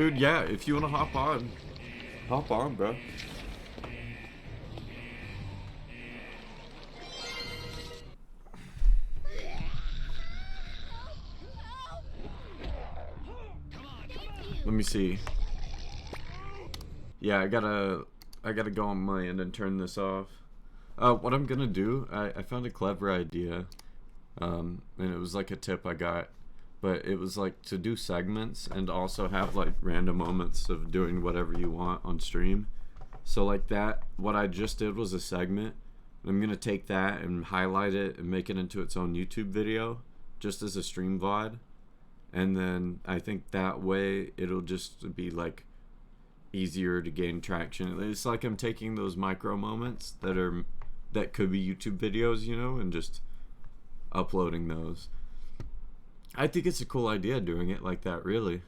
Dude, yeah, if you want to hop on, bro. Let me see. Yeah, I gotta go on my end and turn this off. What I'm gonna do, I found a clever idea, and it was like a tip I got, but it was like to do segments and also have like random moments of doing whatever you want on stream. So like that, what I just did was a segment. I'm gonna take that and highlight it and make it into its own YouTube video, just as a stream VOD. And then I think that way it'll just be like easier to gain traction. It's like I'm taking those micro moments that could be YouTube videos, and just uploading those. I think it's a cool idea doing it like that, really.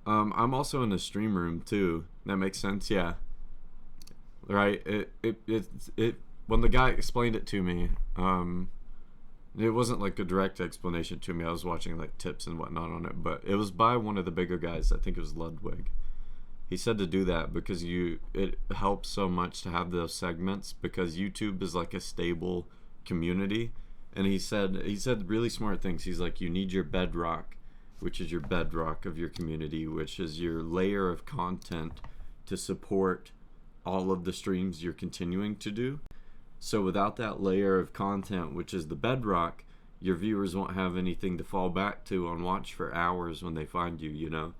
I'm also in the stream room too. That makes sense, yeah. Right? It when the guy explained it to me, it wasn't like a direct explanation to me. I was watching like tips and whatnot on it, but it was by one of the bigger guys. I think it was Ludwig. He said to do that because it helps so much to have those segments because YouTube is like a stable community. And he said really smart things. He's like, you need your bedrock, which is your bedrock of your community, which is your layer of content to support all of the streams you're continuing to do. So without that layer of content, which is the bedrock, your viewers won't have anything to fall back to on watch for hours when they find you.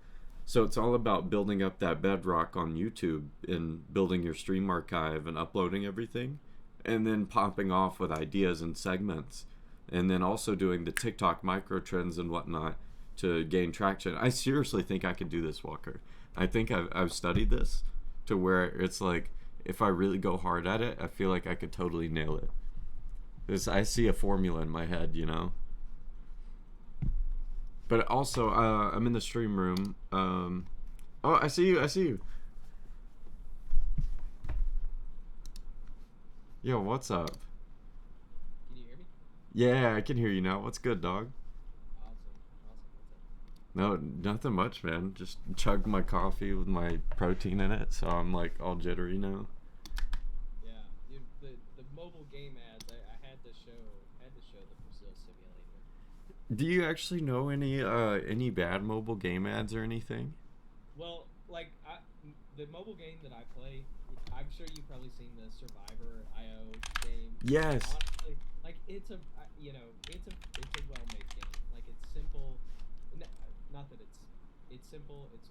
So it's all about building up that bedrock on YouTube and building your stream archive and uploading everything, and then popping off with ideas and segments, and then also doing the TikTok micro trends and whatnot to gain traction. I seriously think I could do this, Walker. I think I've studied this to where it's like, if I really go hard at it, I feel like I could totally nail it. I see a formula in my head. But also, I'm in the stream room. Oh, I see you. Yo, what's up? Can you hear me? Yeah, I can hear you now. What's good, dog? Awesome. What's No, nothing much, man. Just chugged my coffee with my protein in it, so I'm like all jittery now. up? Yeah, dude, the mobile game ads. I had to show the Brazil simulator. Do you actually know any bad mobile game ads or anything? Well, like the mobile game that I play, I'm sure you've probably seen the Survivor IO game. Yes. Honestly, like it's a well-made game. Like it's simple. Not that it's simple. It's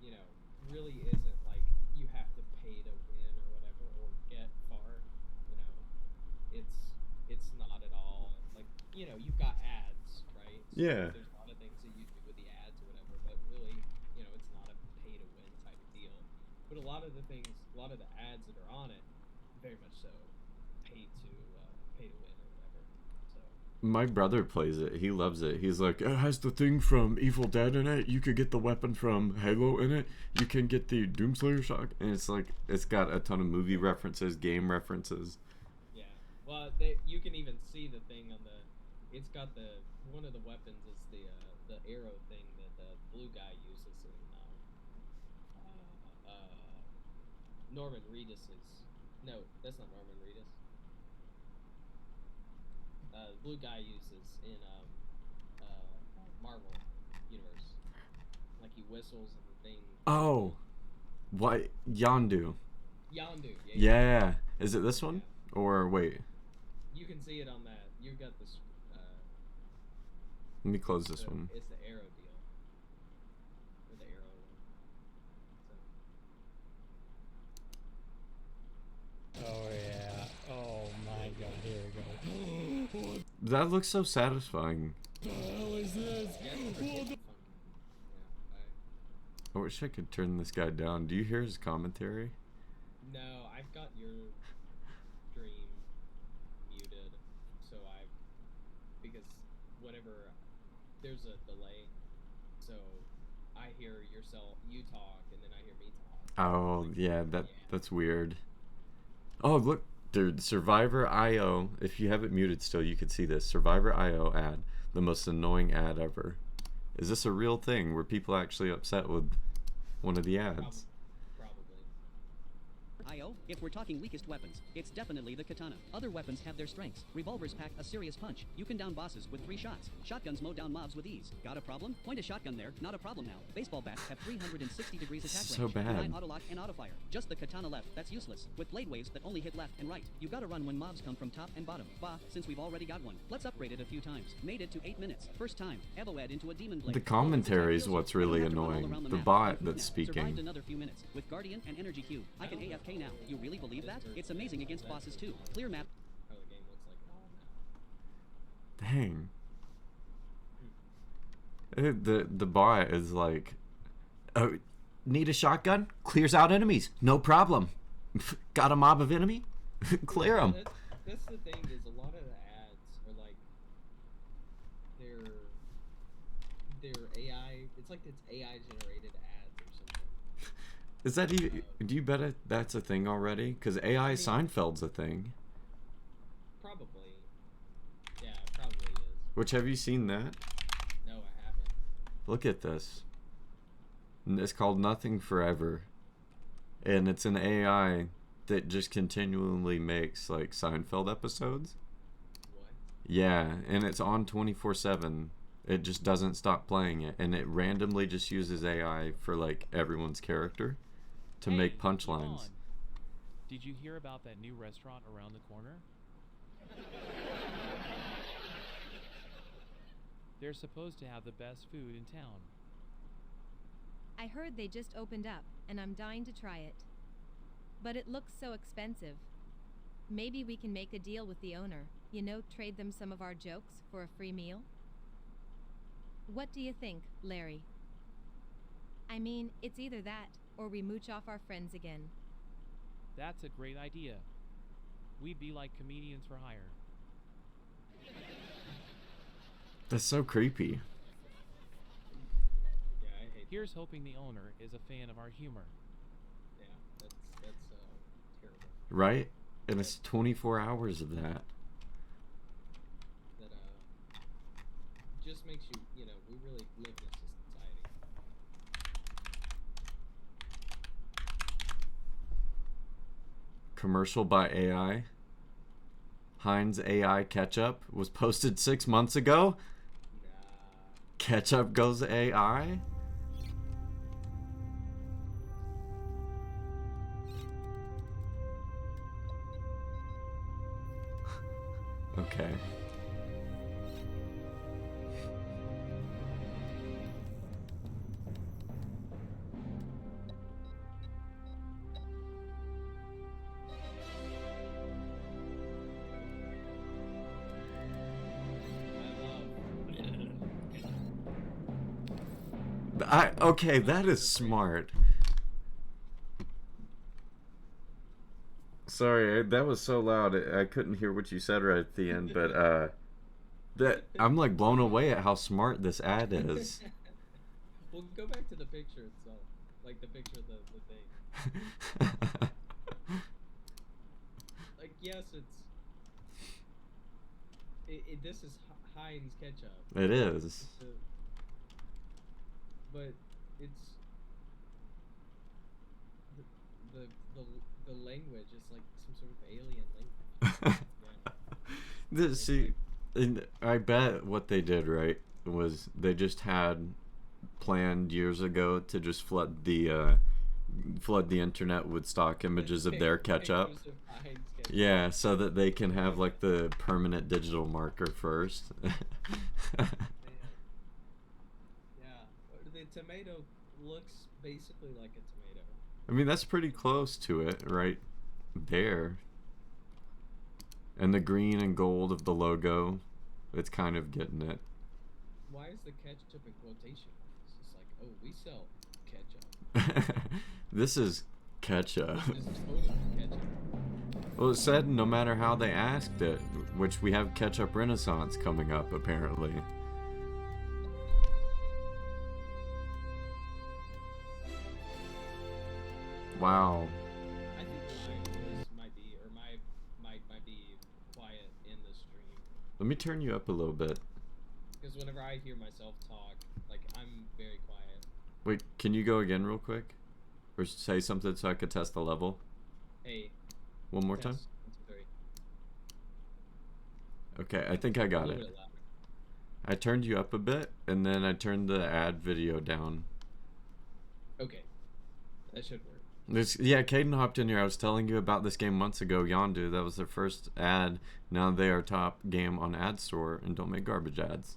you know really isn't like you have to pay to win or whatever or get far. You know, it's not at all like you've got ads, right? So Yeah. there's a lot of things that you do with the ads or whatever, but really it's not a pay to win type of deal. But a lot of the ads that are on it, very much so, pay to win or whatever. So My brother plays it. He loves it. He's like, it has the thing from Evil Dead in it. You could get the weapon from Halo in it. You can get the Doomslayer shot. And it's like, it's got a ton of movie references, game references. yeah, well, you can even see the thing on the. It's got the one of the weapons is the arrow thing that the blue guy uses in Norman Reedus's. No, that's not Norman Reedus. The blue guy uses in Marvel universe. Like he whistles and the thing. Oh, what? Yondu. Yondu. Yeah. Yeah. Is it this one? Yeah. Or wait, You can see it on that. You've got this. let me close this one. It's the arrow deal. Or the arrow one. So. Oh yeah. Oh my god, here we go. That looks so satisfying. What the hell is this? Yeah, it's pretty fun. Yeah, I wish I could turn this guy down. Do you hear his commentary? no, I've got your stream muted, so because whenever there's a delay, so I hear you talk, and then I hear me talk. Oh, Like, yeah, yeah, that's weird. Oh, look, dude, Survivor IO. If you have it muted still, you could see this. Survivor IO ad. The most annoying ad ever. Is this a real thing? Were people actually upset with one of the ads? Probably. IO, if we're talking weakest weapons, it's definitely the katana. Other weapons have their strengths. Revolvers pack a serious punch. You can down bosses with 3 shots. Shotguns mow down mobs with ease. Got a problem? Point a shotgun there. Not a problem now. Baseball bats have 360 degrees attack range. So bad. Combine autolock and autofire. Just the katana left. That's useless. With blade waves that only hit left and right. You gotta run when mobs come from top and bottom. Bah, since we've already got one. Let's upgrade it a few times. Made it to 8 minutes. First time. Evoed into a demon blade. The commentary is what's really annoying. The bot that's Survived speaking. another few minutes. With Guardian and Energy Cube. I can AFK now. You really believe that? It's amazing against bosses too. Clear map. How the game looks like all now. Dang. The bot is like, oh, need a shotgun? Clears out enemies. No problem. Got a mob of enemy? Clear them. That's the thing is a lot of the ads are like they're AI. It's like it's AI generated ads or something. Is that even, do you bet that's a thing already? Because AI Seinfeld's a thing. Probably. Yeah, it probably is. Which, have you seen that? No, I haven't. Look at this. It's called Nothing Forever. And it's an AI that just continually makes like Seinfeld episodes. What? Yeah, and it's on 24/7. It just doesn't stop playing it, and it randomly just uses AI for like everyone's character to make punchlines. Cmon. Did you hear about that new restaurant around the corner? They're supposed to have the best food in town. I heard they just opened up, and I'm dying to try it. But it looks so expensive. Maybe we can make a deal with the owner, you know, trade them some of our jokes for a free meal? What do you think, Larry? I mean, it's either that, or we mooch off our friends again. That's a great idea. We'd be like comedians for hire. That's so creepy. Yeah, I hate. Here's hoping the owner is a fan of our humor. Yeah, that's terrible. Right? And it's 24 hours of that. That just makes you, you know, we really live in a society. Commercial by AI. Heinz AI Ketchup was posted 6 months ago. Nah. Ketchup goes AI. Okay. Okay, that is smart. Sorry, that was so loud. I couldn't hear what you said right at the end, but that I'm like blown away at how smart this ad is. Well, go back to the picture itself, like the picture of the thing. Like, yes, this is Heinz ketchup. It is. But it's the language is like some sort of alien language. See, and I bet what they did right was they just had planned years ago to just flood the internet with stock images of their ketchup. Yeah, so that they can have like the permanent digital marker first. The tomato looks basically like a tomato. I mean, that's pretty close to it, right there. And the green and gold of the logo, it's kind of getting it. Why is the ketchup in quotation? It's just like, oh, we sell ketchup. This is ketchup. This is totally ketchup. Well, it said no matter how they asked it, which we have ketchup renaissance coming up, apparently. I Wow. think this might be, or my Let me turn you up a little bit. Because whenever I hear myself talk, like, I'm very quiet. Wait, can you go again real quick? Or say something so I could test the level? Hey. One more time? Test. 1, 2, 3. Okay, I think I got A it. little bit louder. I turned you up a bit, and then I turned the ad video down. Okay. That should work. Yeah, Caden hopped in here. I was telling you about this game months ago, Yondu. That was their first ad. Now they are top game on Ad Store and don't make garbage ads.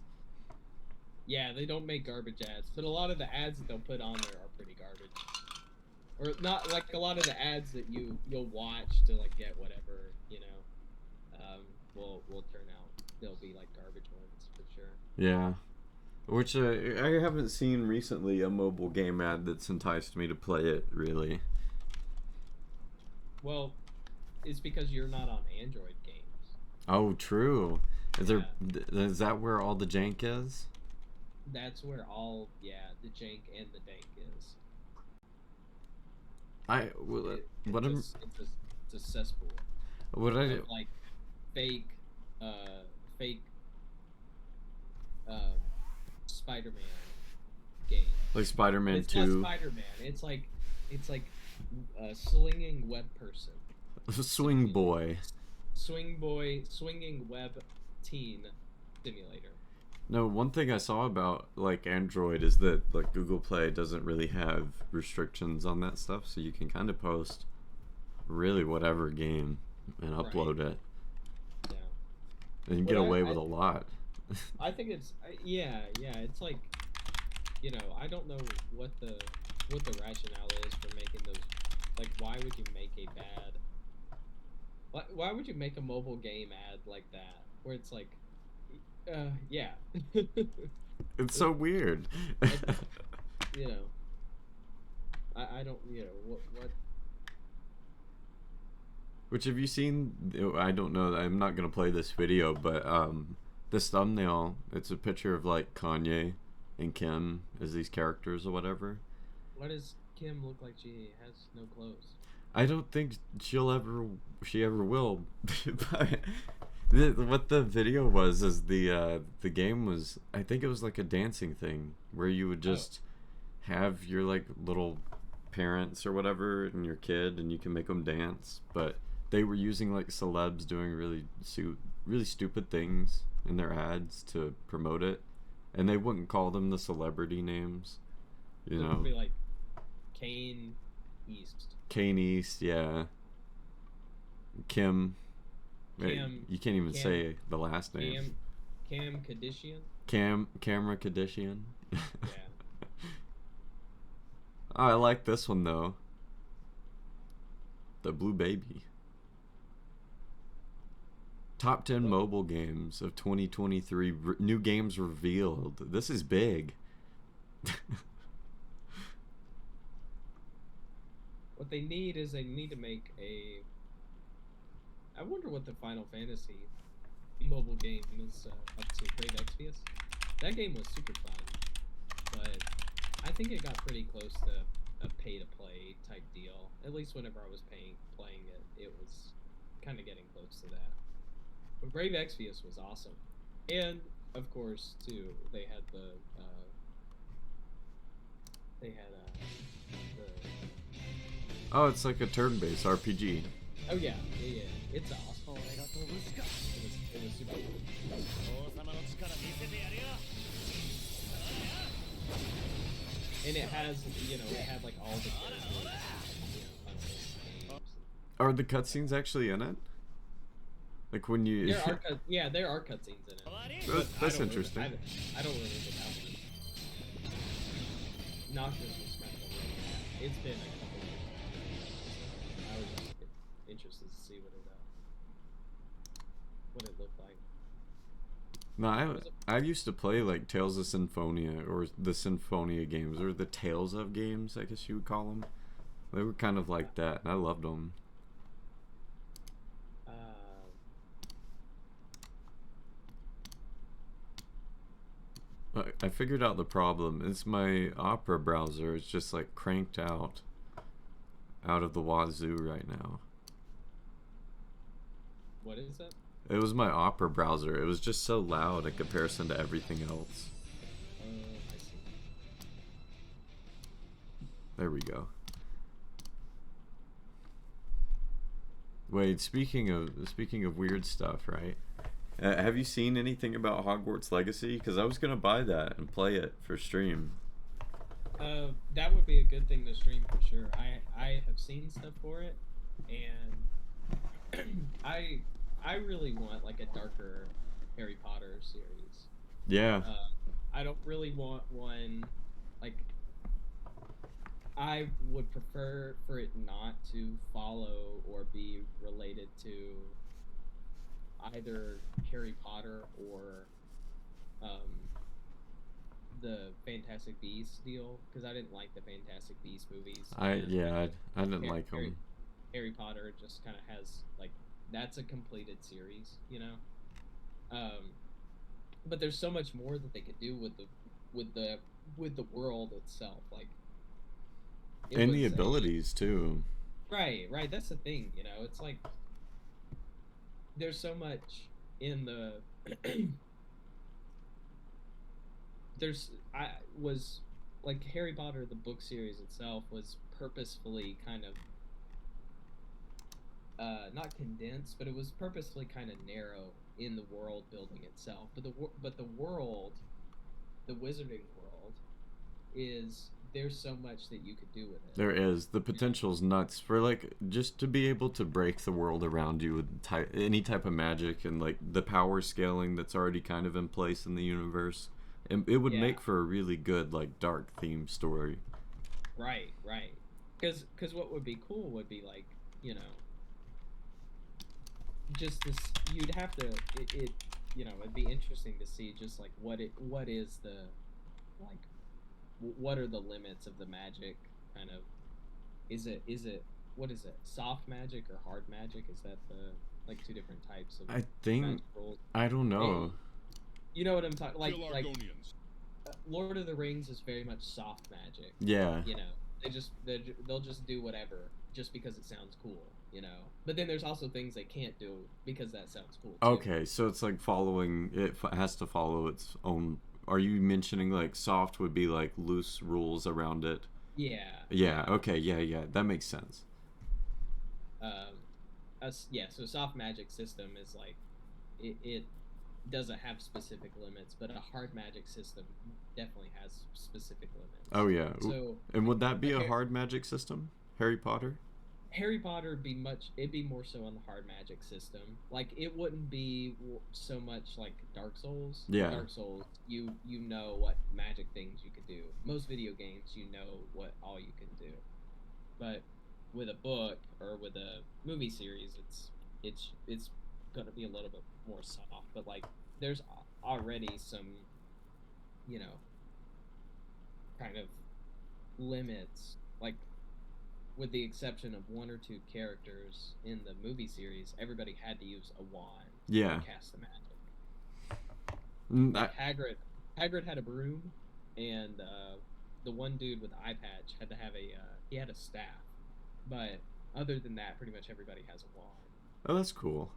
Yeah, they don't make garbage ads, but a lot of the ads that they'll put on there are pretty garbage. Or not, like, a lot of the ads that you'll watch to, like, get whatever, you know, will turn out. They'll be, like, garbage ones, for sure. Yeah. Which, I haven't seen recently a mobile game ad that's enticed me to play it, really. Well, it's because you're not on Android games. Oh, true. Is that where all the jank is? That's where all, the jank and the dank is. It's a cesspool. Of, like, fake Spider-Man game. Like Spider-Man It's 2. not Spider-Man. It's like a slinging web person. Swing boy. Swinging web teen simulator. No, one thing I saw about like Android is that like Google Play doesn't really have restrictions on that stuff, so you can kind of post really whatever game and upload it. Yeah. And you get away with a lot. I think it's it's like, you know, I don't know what the rationale is for making those. Like, why would you make a bad? Why would you make a mobile game ad like that where it's like, yeah. It's so weird. You know, I don't, you know, what. Which have you seen? I don't know. I'm not gonna play this video, but this thumbnail, it's a picture of like Kanye and Kim as these characters or whatever. Why does Kim look like she has no clothes? I don't think she ever will. But what the video was is the game was, I think it was like a dancing thing where you would just have your like little parents or whatever and your kid and you can make them dance, but they were using like celebs doing really stupid things in their ads to promote it, and they wouldn't call them the celebrity names, you know. It would be like Kane East, yeah. Kim. You can't even say the last name. Cam Kardashian. Camera Kardashian. Yeah. Oh, I like this one though. The Blue Baby. Top 10 mobile games of 2023. New games revealed. This is big. What they need is they need to make a. I wonder what the Final Fantasy mobile game is up to. Brave Exvius. That game was super fun, but I think it got pretty close to a pay-to-play type deal. At least whenever I was playing it, it was kind of getting close to that. But Brave Exvius was awesome, and of course too they had the Oh, it's like a turn-based RPG. oh yeah, it's awesome. It was super cool. And it has, you know, it had like all the games. Are the cutscenes actually in it? Like when you... There are cutscenes in it. That's interesting. I don't remember that one. Noctis was kind of a It's been a couple years. I was just interested to see what it looked like. No, I used to play like Tales of Symphonia or the Symphonia games or the Tales of games, I guess you would call them. They were kind of like that, and I loved them. I figured out the problem. It's my Opera browser. It's just like cranked out of the wazoo right now. What is it? It was my Opera browser. It was just so loud in comparison to everything else. I see. There we go. Wait, speaking of weird stuff, right? Have you seen anything about Hogwarts Legacy? Because I was gonna buy that and play it for stream. That would be a good thing to stream for sure. I have seen stuff for it, and I really want like a darker Harry Potter series. Yeah. I don't really want one like. I would prefer for it not to follow or be related to either Harry Potter or the Fantastic Beasts deal, because I didn't like the Fantastic Beasts movies. I didn't like them. Harry Potter just kind of has like that's a completed series, you know. But there's so much more that they could do with the world itself, like. And the abilities too. Right. That's the thing, you know. It's like there's so much in the. I was like Harry Potter, the book series itself was purposefully kind of not condensed, but it was purposefully kind of narrow in the world building itself. But the world, the wizarding world, is. There's so much that you could do with it. There is. The potential's nuts for like just to be able to break the world around you with any type of magic and like the power scaling that's already kind of in place in the universe. It would make for a really good like dark theme story. Right. Because what would be cool would be like, you know, just this. You'd have to it you know, it'd be interesting to see just like what is the like. What are the limits of the magic? Kind of, is it what is it? Soft magic or hard magic? Is that the like two different types of? I think I don't know. You know what I'm talking like Lord of the Rings is very much soft magic. Yeah. You know, they'll just do whatever just because it sounds cool. You know, but then there's also things they can't do because that sounds cool. Too. Okay, so it's like it has to follow its own. Are you mentioning like soft would be like loose rules around it? Yeah. Yeah. Okay. Yeah. That makes sense. So soft magic system is like, it doesn't have specific limits, but a hard magic system definitely has specific limits. Oh yeah. So. And would that be a hard magic system, Harry Potter? Harry Potter it'd be more so on the hard magic system. Like it wouldn't be so much like Dark Souls. Yeah. Dark Souls, you know what magic things you could do. Most video games, you know what all you can do. But with a book or with a movie series, it's gonna be a little bit more soft. But like there's already some, you know, kind of limits like. With the exception of one or two characters in the movie series, everybody had to use a wand to cast the magic. Like Hagrid had a broom, and the one dude with the eye patch had to have he had a staff. But other than that, pretty much everybody has a wand. Oh, that's cool.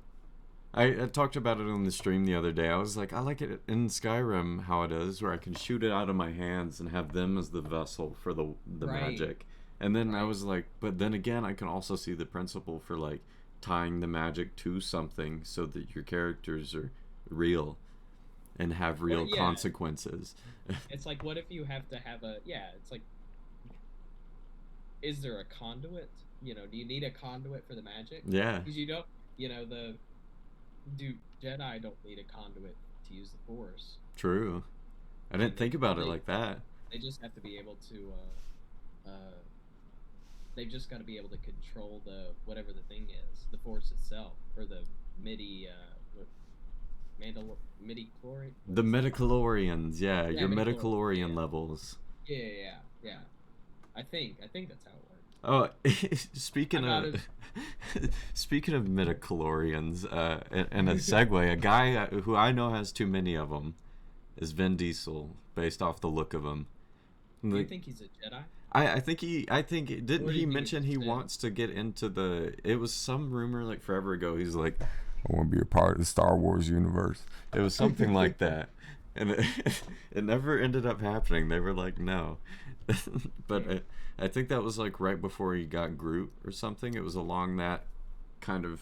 I talked about it on the stream the other day. I was like, I like it in Skyrim how it is, where I can shoot it out of my hands and have them as the vessel for the magic. And then I was like, but then again, I can also see the principle for like tying the magic to something so that your characters are real and have real consequences. It's like, what if you have to have it's like, is there a conduit? You know, do you need a conduit for the magic? Yeah. Because you don't, you know, Jedi don't need a conduit to use the Force. True. I didn't think about it like that. They just have to be able to, they've just got to be able to control whatever the thing is, the Force itself, or the midi-chlorian. The midichlorians, your midichlorian levels. Yeah. I think that's how it works. Oh, speaking of midichlorians, and a segue, a guy who I know has too many of them is Vin Diesel, based off the look of him. Do you think he's a Jedi? I think didn't he mention he wants to get into it was some rumor like forever ago. He's like, I want to be a part of the Star Wars universe. It was something like that. And it never ended up happening. They were like, no. But I think that was like right before he got Groot or something. It was along that kind of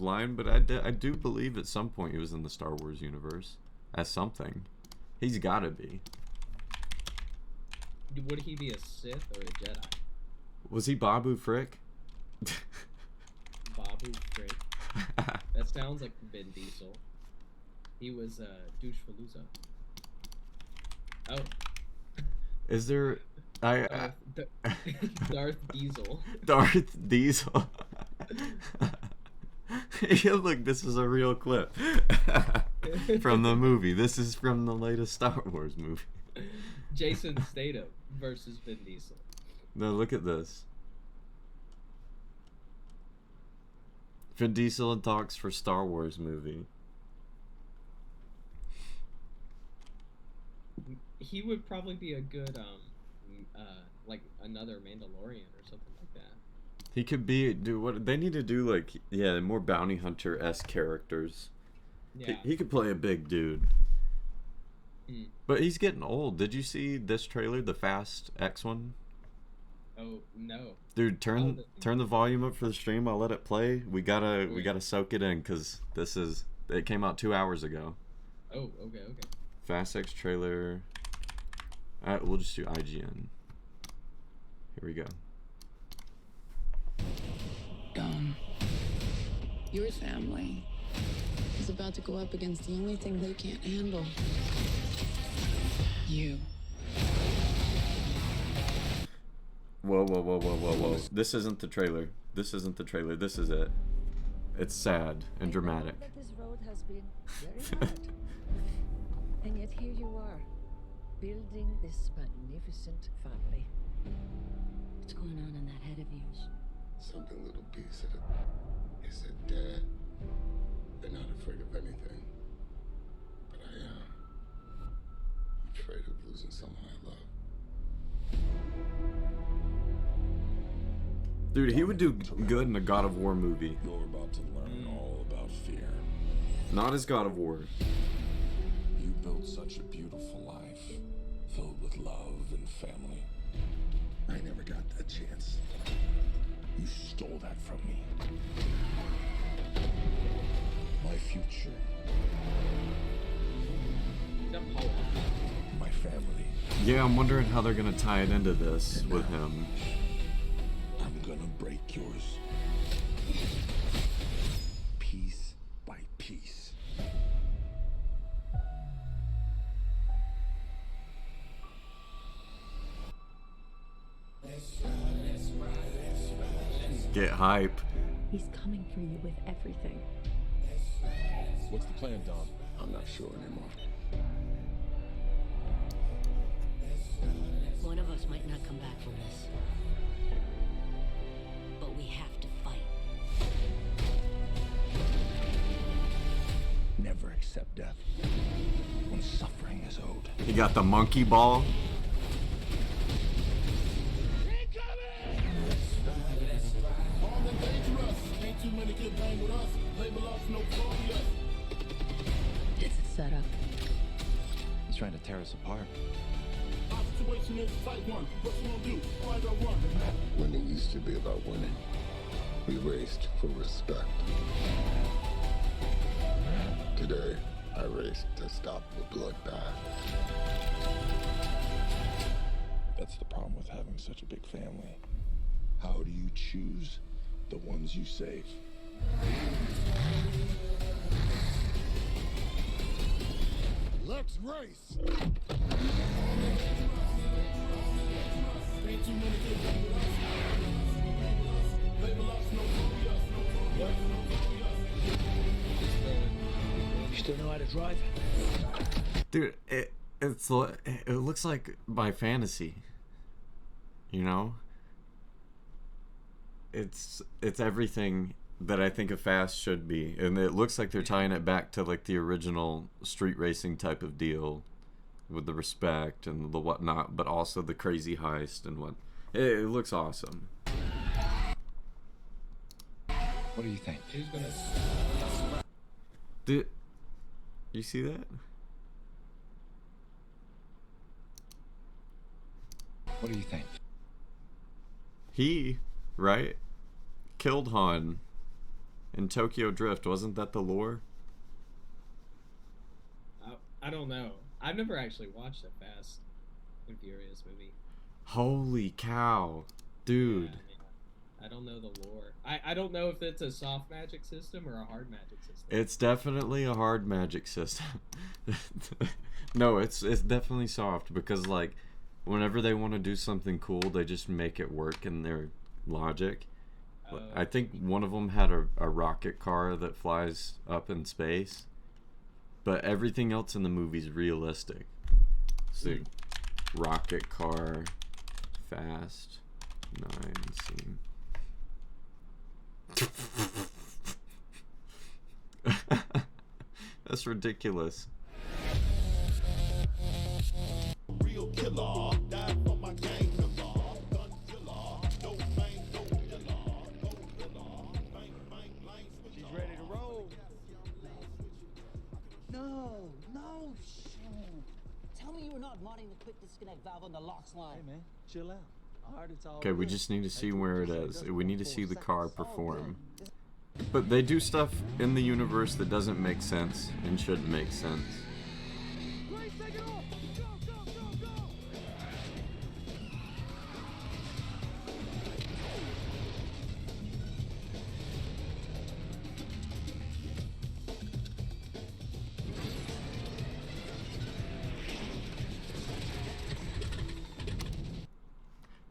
line. But I do believe at some point he was in the Star Wars universe as something. He's got to be. Would he be a Sith or a Jedi? Was he Babu Frick? Babu Frick. That sounds like Vin Diesel. He was Douchepalooza. Oh. Is there... Darth Diesel. Darth Diesel. Yeah, look, this is a real clip from the movie. This is from the latest Star Wars movie. Jason Statham versus Vin Diesel. No, look at this. Vin Diesel talks for Star Wars movie. He would probably be a good like another Mandalorian or something like that. He could be what they need to do, like, yeah, more bounty hunter-esque characters. Yeah. He could play a big dude. But he's getting old. Did you see this trailer, the Fast X one? Oh no. Dude, turn the volume up for the stream. I'll let it play. We gotta soak it in, because it came out 2 hours ago. Oh, okay. Fast X trailer. We'll just do IGN. Here we go. Dom, your family is about to go up against the only thing they can't handle. You. Whoa. This isn't the trailer. This is it. It's sad and dramatic. That this road has been very hard. And yet here you are, building this magnificent family. What's going on in that head of yours? Something little B said it. He said, Dad, they're not afraid of anything. But I am. I'm afraid of losing someone I love. Dude, he would do good in a God of War movie. You're about to learn all about fear. Not as God of War. You built such a beautiful life, filled with love and family. I never got that chance. You stole that from me. My future. My family. Yeah, I'm wondering how they're gonna tie it into this with him. I'm gonna break yours. Piece by piece. Get hype. He's coming for you with everything. What's the plan, Dom? I'm not sure anymore. One of us might not come back from this. But we have to fight. Never accept death when suffering is owed. He got the monkey ball. It's a setup. He's trying to tear us apart. Winning used to be about winning. We raced for respect. Today, I raced to stop the bloodbath. That's the problem with having such a big family. How do you choose the ones you save? Let's race! You still know how to drive? Dude, it looks like my fantasy. You know? It's everything that I think a Fast should be. And it looks like they're tying it back to like the original street racing type of deal with the respect and the whatnot, but also the crazy heist and what. It looks awesome. What do you think? Who's gonna? Did you see that? What do you think? He, right? Killed Han in Tokyo Drift. Wasn't that the lore? I don't know. I've never actually watched a Fast and Furious movie. Holy cow. Dude. Yeah. I don't know the lore. I don't know if it's a soft magic system or a hard magic system. It's definitely a hard magic system. No, it's definitely soft because like whenever they want to do something cool, they just make it work in their logic. I think one of them had a rocket car that flies up in space, but everything else in the movie's realistic. So, rocket car, Fast 9 scene. That's ridiculous. Real killer, die for my gang member. Gun killer, no bang, no killer, no killer. Bang, bang, bang. She's ready to roll. No, shoot. Tell me you were not modding the quick disconnect valve on the locks line. Hey man, chill out. Alright, it's all Okay, we good. just need to see where it is. We need to see the car It's all perform. good. But they do stuff in the universe that doesn't make sense and shouldn't make sense.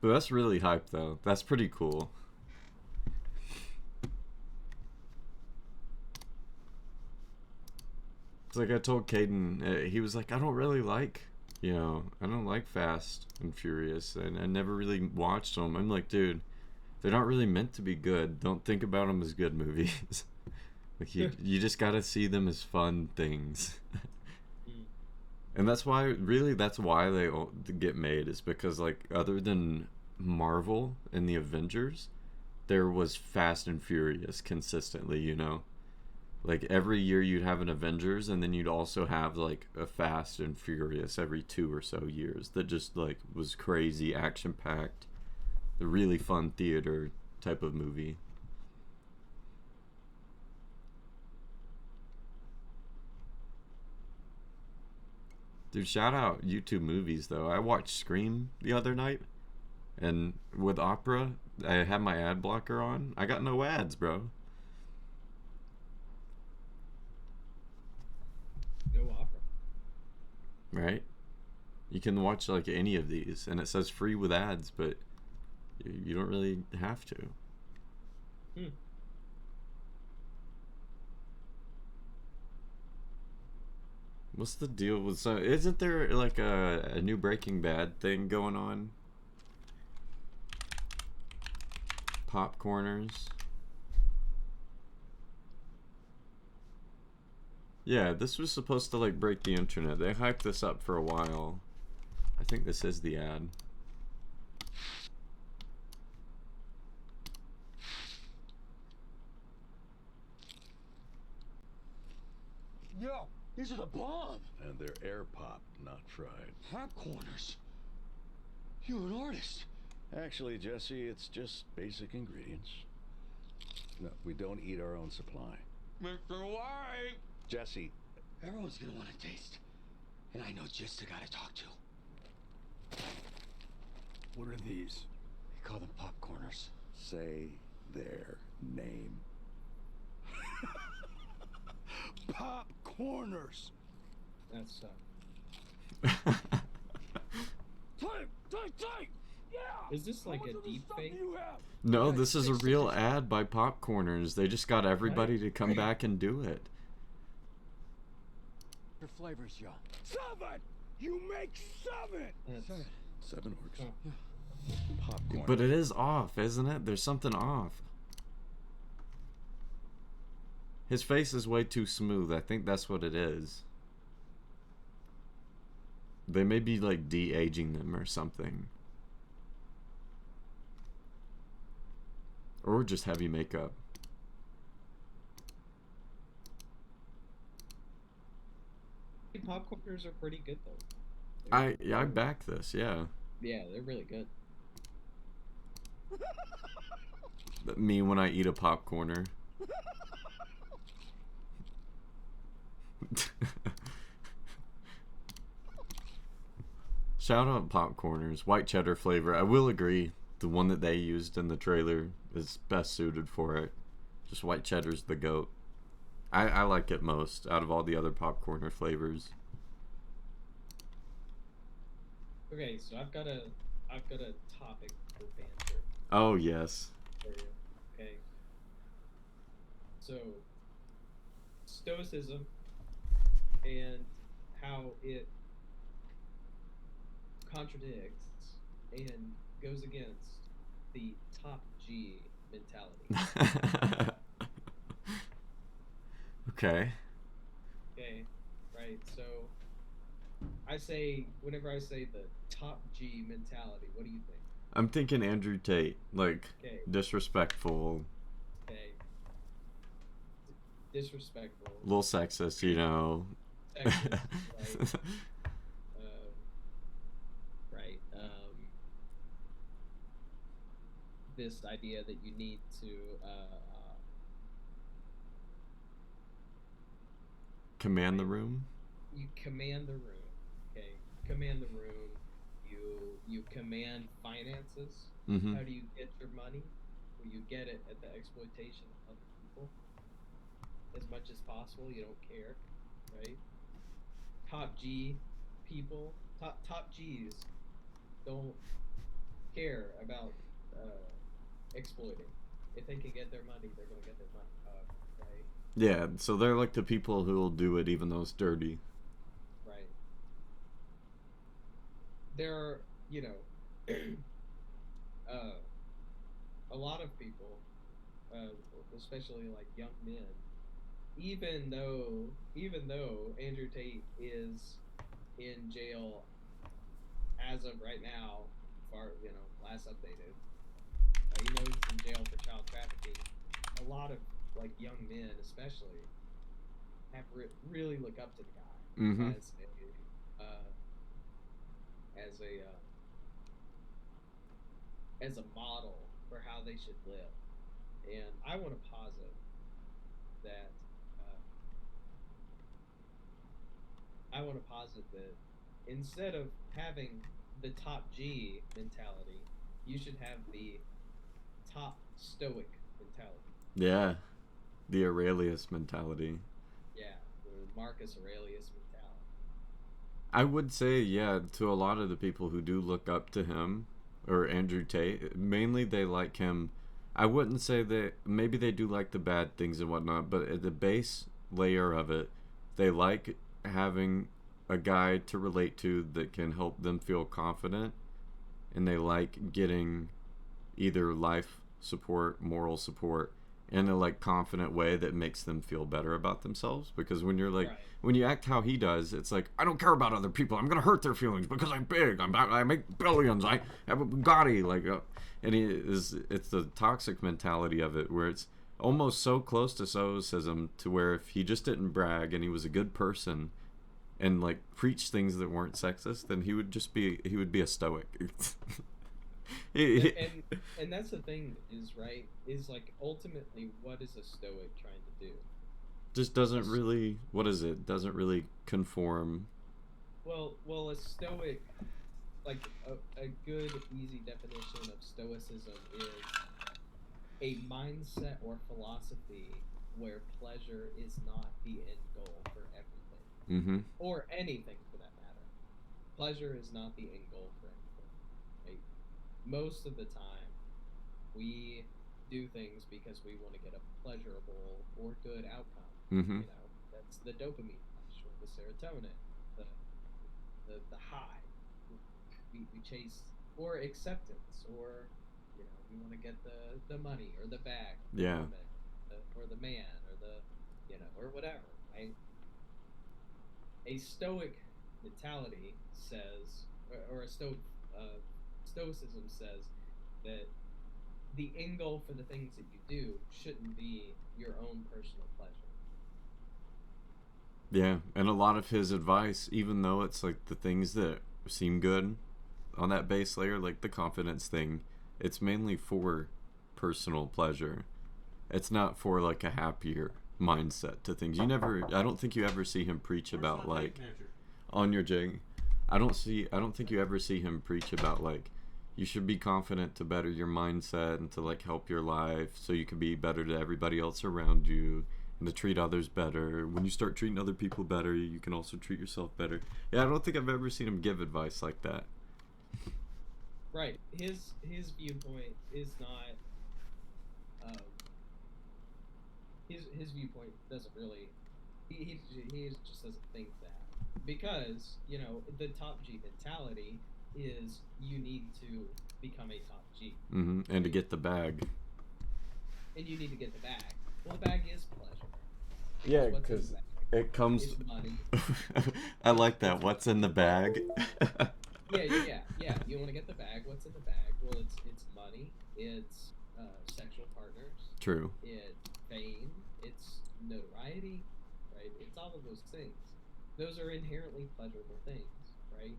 But that's really hype though. That's pretty cool. It's like I told Caden, he was like, I don't really like, I don't like Fast and Furious, and I never really watched them. I'm like, dude, they're not really meant to be good. Don't think about them as good movies. Like you just gotta see them as fun things. And that's why they get made, is because like other than Marvel and the Avengers, there was Fast and Furious consistently, Like every year you'd have an Avengers, and then you'd also have like a Fast and Furious every 2 or so years that just like was crazy action packed, the really fun theater type of movie. Dude, shout out YouTube movies though. I watched Scream the other night, and with Opera, I had my ad blocker on. I got no ads, bro. Go Opera. Right? You can watch like any of these, and it says free with ads, but you don't really have to. What's the deal with isn't there like a new Breaking Bad thing going on? Popcorners. Yeah, this was supposed to like break the internet. They hyped this up for a while. I think this is the ad. Yo, these are the bomb. And they're air popped, not fried. Popcorners. You're an artist. Actually, Jesse, it's just basic ingredients. No, we don't eat our own supply. Mr. White. Jesse. Everyone's gonna want to taste. And I know just the guy to talk to. What are these? We call them popcorners. Say their name. Popcorners. That's Take! Yeah! Is this like a deep fake? No, this is a real ad by Popcorners. They just got everybody to come back and do it. Your flavors, John. 7! You make 7! That's, 7 works. Oh. Popcorn. But it is off, isn't it? There's something off. His face is way too smooth. I think that's what it is. They may be like de-aging them or something. Or just heavy makeup. popcorners are pretty good though. I back this, yeah. Yeah, they're really good. Me when I eat a popcorner. Shout out popcorners, white cheddar flavor. I will agree, the one that they used in the trailer is best suited for it. Just white cheddar's the goat. I like it most out of all the other popcorner flavors. Okay, so I've got a topic for banter Oh yes. for you. Okay. So Stoicism and how it contradicts and goes against the top G mentality. Okay. Okay, right. So whenever I say the top G mentality, what do you think? I'm thinking Andrew Tate, like Okay. disrespectful, Okay. Disrespectful. a little sexist, you know. Sexist, right. Right. This idea that you need to Command the room. you command the room. Okay, command the room. You command finances. Mhm. How do you get your money? Well, you get it at the exploitation of other people as much as possible. You don't care, right? Top G people, top G's don't care about exploiting. If they can get their money, they're gonna get their money, right? Yeah, so they're like the people who will do it even though it's dirty. Right. There are, a lot of people, especially like young men, even though Andrew Tate is in jail as of right now, last updated, he knows he's in jail for child trafficking. A lot of like young men, especially, have really look up to the guy Mhm. As a model for how they should live. And I want to posit that instead of having the top G mentality, you should have the top Stoic mentality. Yeah, the Aurelius mentality. Yeah, the Marcus Aurelius mentality. I would say, yeah, to a lot of the people who do look up to him or Andrew Tate, mainly they like him. I wouldn't say that maybe they do like the bad things and whatnot, but at the base layer of it, they like having a guy to relate to that can help them feel confident, and they like getting either life support, moral support, in a like confident way that makes them feel better about themselves. Because when you're like, Right. when you act how he does, it's like, I don't care about other people. I'm gonna hurt their feelings because I'm big. I make billions. I have a Bugatti. Like, and it's the toxic mentality of it, where it's almost so close to stoicism, to where if he just didn't brag and he was a good person and like preach things that weren't sexist, then he would be a stoic. And that's the thing is like ultimately what is a Stoic trying to do? Just doesn't really, what is it? Doesn't really conform. Well, a Stoic, like a good easy definition of Stoicism is a mindset or philosophy where pleasure is not the end goal for everything. Mm-hmm. Or anything for that matter. Pleasure is not the end goal for anything. Right? Most of the time, we do things because we want to get a pleasurable or good outcome. Mm-hmm. That's the dopamine rush or the serotonin, the high. We chase or acceptance, or we want to get the money or the bag, or Yeah. the woman, or the man, or or whatever. Right? A Stoic mentality says, or a Stoicism says that the end goal for the things that you do shouldn't be your own personal pleasure. Yeah, and a lot of his advice, even though it's like the things that seem good on that base layer, like the confidence thing, it's mainly for personal pleasure. It's not for like a happier mindset to things. I don't think you ever see him preach about like on your jig. I don't think you ever see him preach about like you should be confident to better your mindset and to like help your life so you can be better to everybody else around you and to treat others better. When you start treating other people better, you can also treat yourself better. Yeah, I don't think I've ever seen him give advice like that. Right. His viewpoint is not. His viewpoint doesn't really. He just doesn't think that, because the top G mentality is you need to become a top G. And to get the bag. And you need to get the bag. Well, the bag is pleasure. Yeah, because it comes. It's money. I like that. What's in the bag? Yeah. You want to get the bag. What's in the bag? Well, it's money. It's sexual partners. True. It's fame. It's notoriety. Right. It's all of those things. Those are inherently pleasurable things. Right.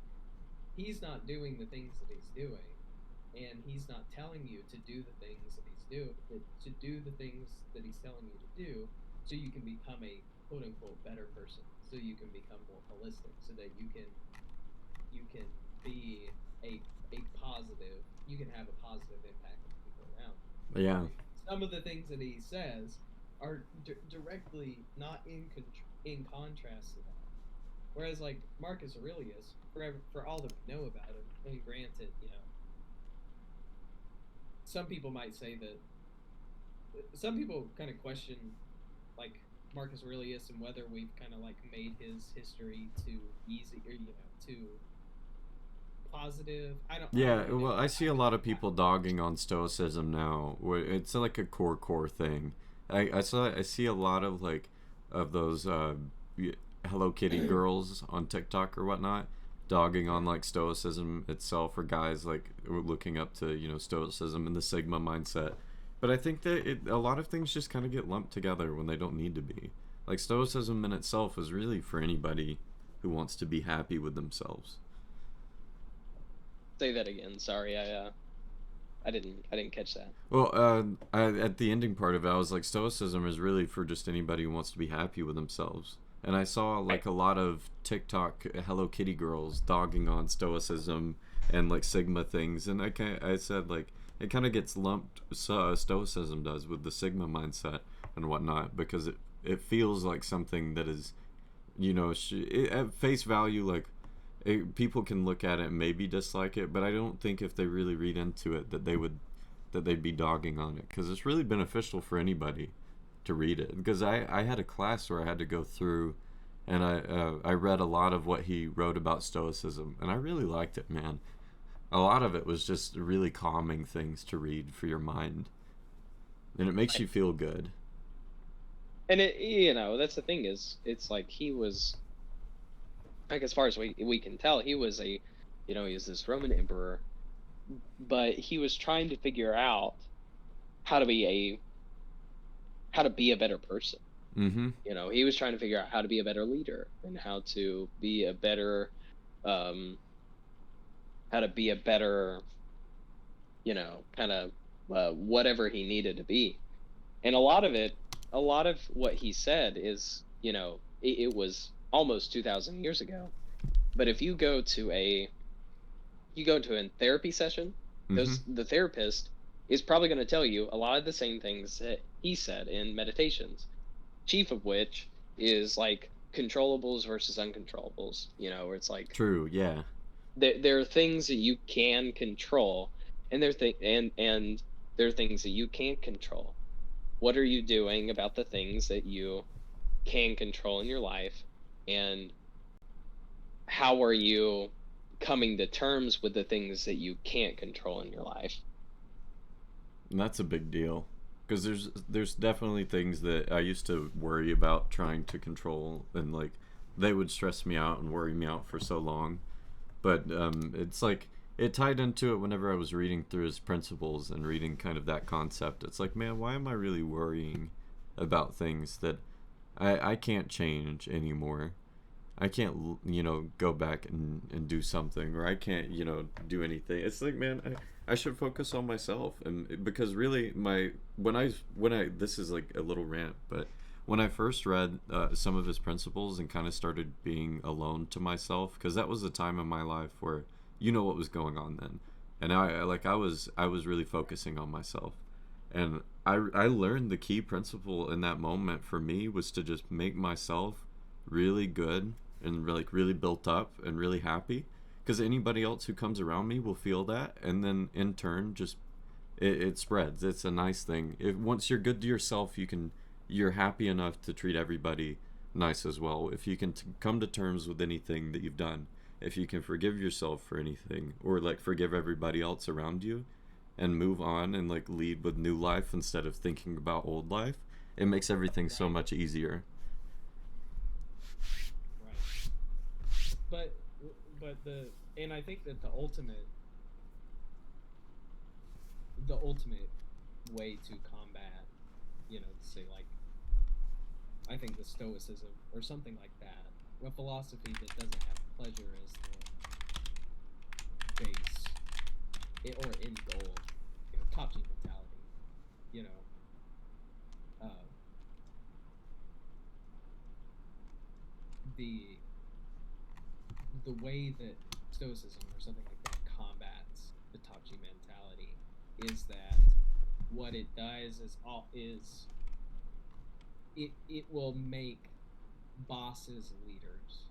He's not doing the things that he's doing, and he's not telling you to do the things that he's doing. To do the things that he's telling you to do, so you can become a quote unquote better person. So you can become more holistic. So that you can be a positive. You can have a positive impact on people around you. Yeah. Some of the things that he says are directly not in contrast to that. Whereas like Marcus Aurelius, for all that we know about him, and granted, some people might say that. Some people kind of question, like Marcus Aurelius, and whether we've kind of like made his history too easy or too positive. I see a lot of people dogging on Stoicism now. Where it's like a core thing. I see a lot of like of those Hello Kitty girls on TikTok or whatnot dogging on like Stoicism itself, or guys like looking up to Stoicism and the Sigma mindset. But I think that a lot of things just kind of get lumped together when they don't need to be. Like Stoicism in itself is really for anybody who wants to be happy with themselves. Say that again. Sorry, I didn't catch that. Well, at the ending part of it, I was like, Stoicism is really for just anybody who wants to be happy with themselves. And I saw like a lot of TikTok Hello Kitty girls dogging on Stoicism and like Sigma things, and I said like it kind of gets lumped. Stoicism does with the Sigma mindset and whatnot, because it feels like something that is, at face value, like people can look at it and maybe dislike it, but I don't think if they really read into it that they'd be dogging on it, because it's really beneficial for anybody to read it. Because I had a class where I had to go through, and I read a lot of what he wrote about Stoicism, and I really liked it, man. A lot of it was just really calming things to read for your mind, and it makes you feel good. And that's the thing, is it's like he was, like, as far as we can tell, he was he was this Roman emperor, but he was trying to figure out how to be a better person. Mm-hmm. He was trying to figure out how to be a better leader, and how to be a better whatever he needed to be. And a lot of what he said is, it was almost 2,000 years ago. But if you go to a therapy session, the therapist is probably going to tell you a lot of the same things that he said in Meditations, chief of which is like controllables versus uncontrollables, where it's like, true, yeah, there are things that you can control, and there are things that you can't control. What are you doing about the things that you can control in your life, and how are you coming to terms with the things that you can't control in your life? And that's a big deal, because there's definitely things that I used to worry about trying to control, and like they would stress me out and worry me out for so long. But it's like it tied into it whenever I was reading through his principles and reading kind of that concept. It's like, man, why am I really worrying about things that I can't change anymore. I can't, go back and do something, or I can't, do anything. It's like, man, I should focus on myself, and because really, when I this is like a little rant, but when I first read some of his principles and kind of started being alone to myself, because that was a time in my life where what was going on then, and I was really focusing on myself, and I learned the key principle in that moment for me was to just make myself really good and really built up and really happy, because anybody else who comes around me will feel that, and then in turn just it spreads. It's a nice thing. If once you're good to yourself, you're happy enough to treat everybody nice as well. If you can come to terms with anything that you've done, if you can forgive yourself for anything, or forgive everybody else around you and move on and lead with new life instead of thinking about old life, it makes everything so much easier. But and I think that the ultimate way to combat, say I think the Stoicism or something like that, a philosophy that doesn't have pleasure as the base or end goal, top G mentality, the way that Stoicism or something like that combats the top G mentality is that what it does is it will make bosses leaders.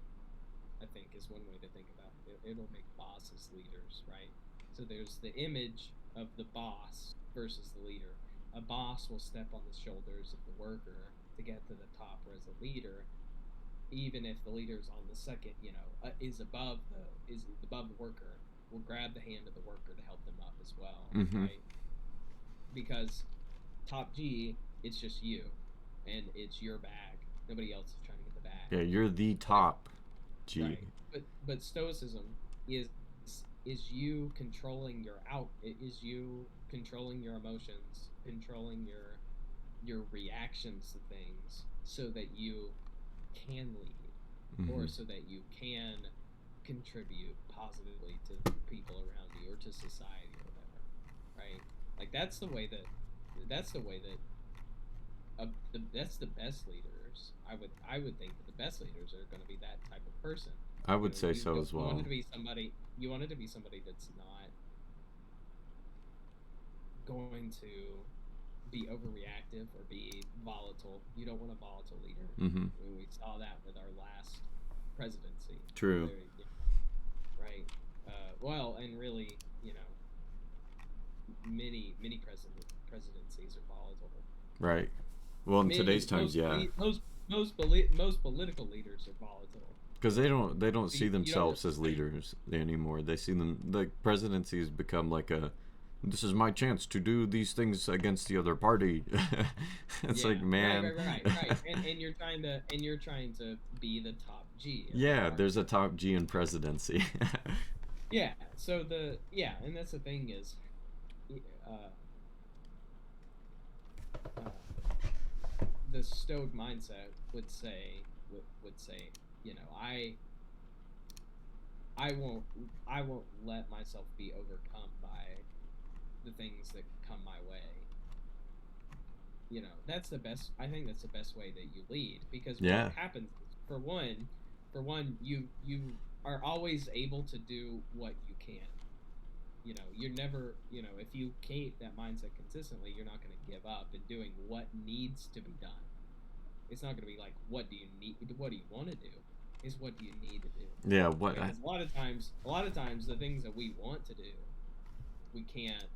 I think is one way to think about it. It'll make bosses leaders, right? So there's the image of the boss versus the leader. A boss will step on the shoulders of the worker to get to the top, whereas a leader, even if the leader's on the second, is above the worker, will grab the hand of the worker to help them up as well, right? Because top G, it's just you, and it's your bag. Nobody else is trying to get the bag. Yeah, you're the top G. Right. But Stoicism is you controlling is you controlling your emotions, controlling your reactions to things, so that you can lead, or so that you can contribute positively to the people around you or to society or whatever, right? That's the way that that's the best leaders. I would think that the best leaders are going to be that type of person. I would say so as well. You want it to be somebody that's not going to be overreactive or be volatile. You don't want a volatile leader. We saw that with our last presidency. True. Right. Well, and really, many presidencies are volatile. Right. Well, in today's times, most political leaders are volatile. Because they don't see themselves as leaders anymore. They see them, the presidencies become this is my chance to do these things against the other party. It's man. Right. And you're trying to be the top G. Yeah, there's a top G in presidency. Yeah. So and that's the thing is, the Stoic mindset would say, I won't let myself be overcome by the things that come my way. That's the best. I think that's the best way that you lead, because what happens is, for one, you are always able to do what you can. You're never, if you keep that mindset consistently, you're not going to give up in doing what needs to be done. It's not going to be like, what do you want to do? Is what do you need to do? Yeah, Because a lot of times the things that we want to do, we can't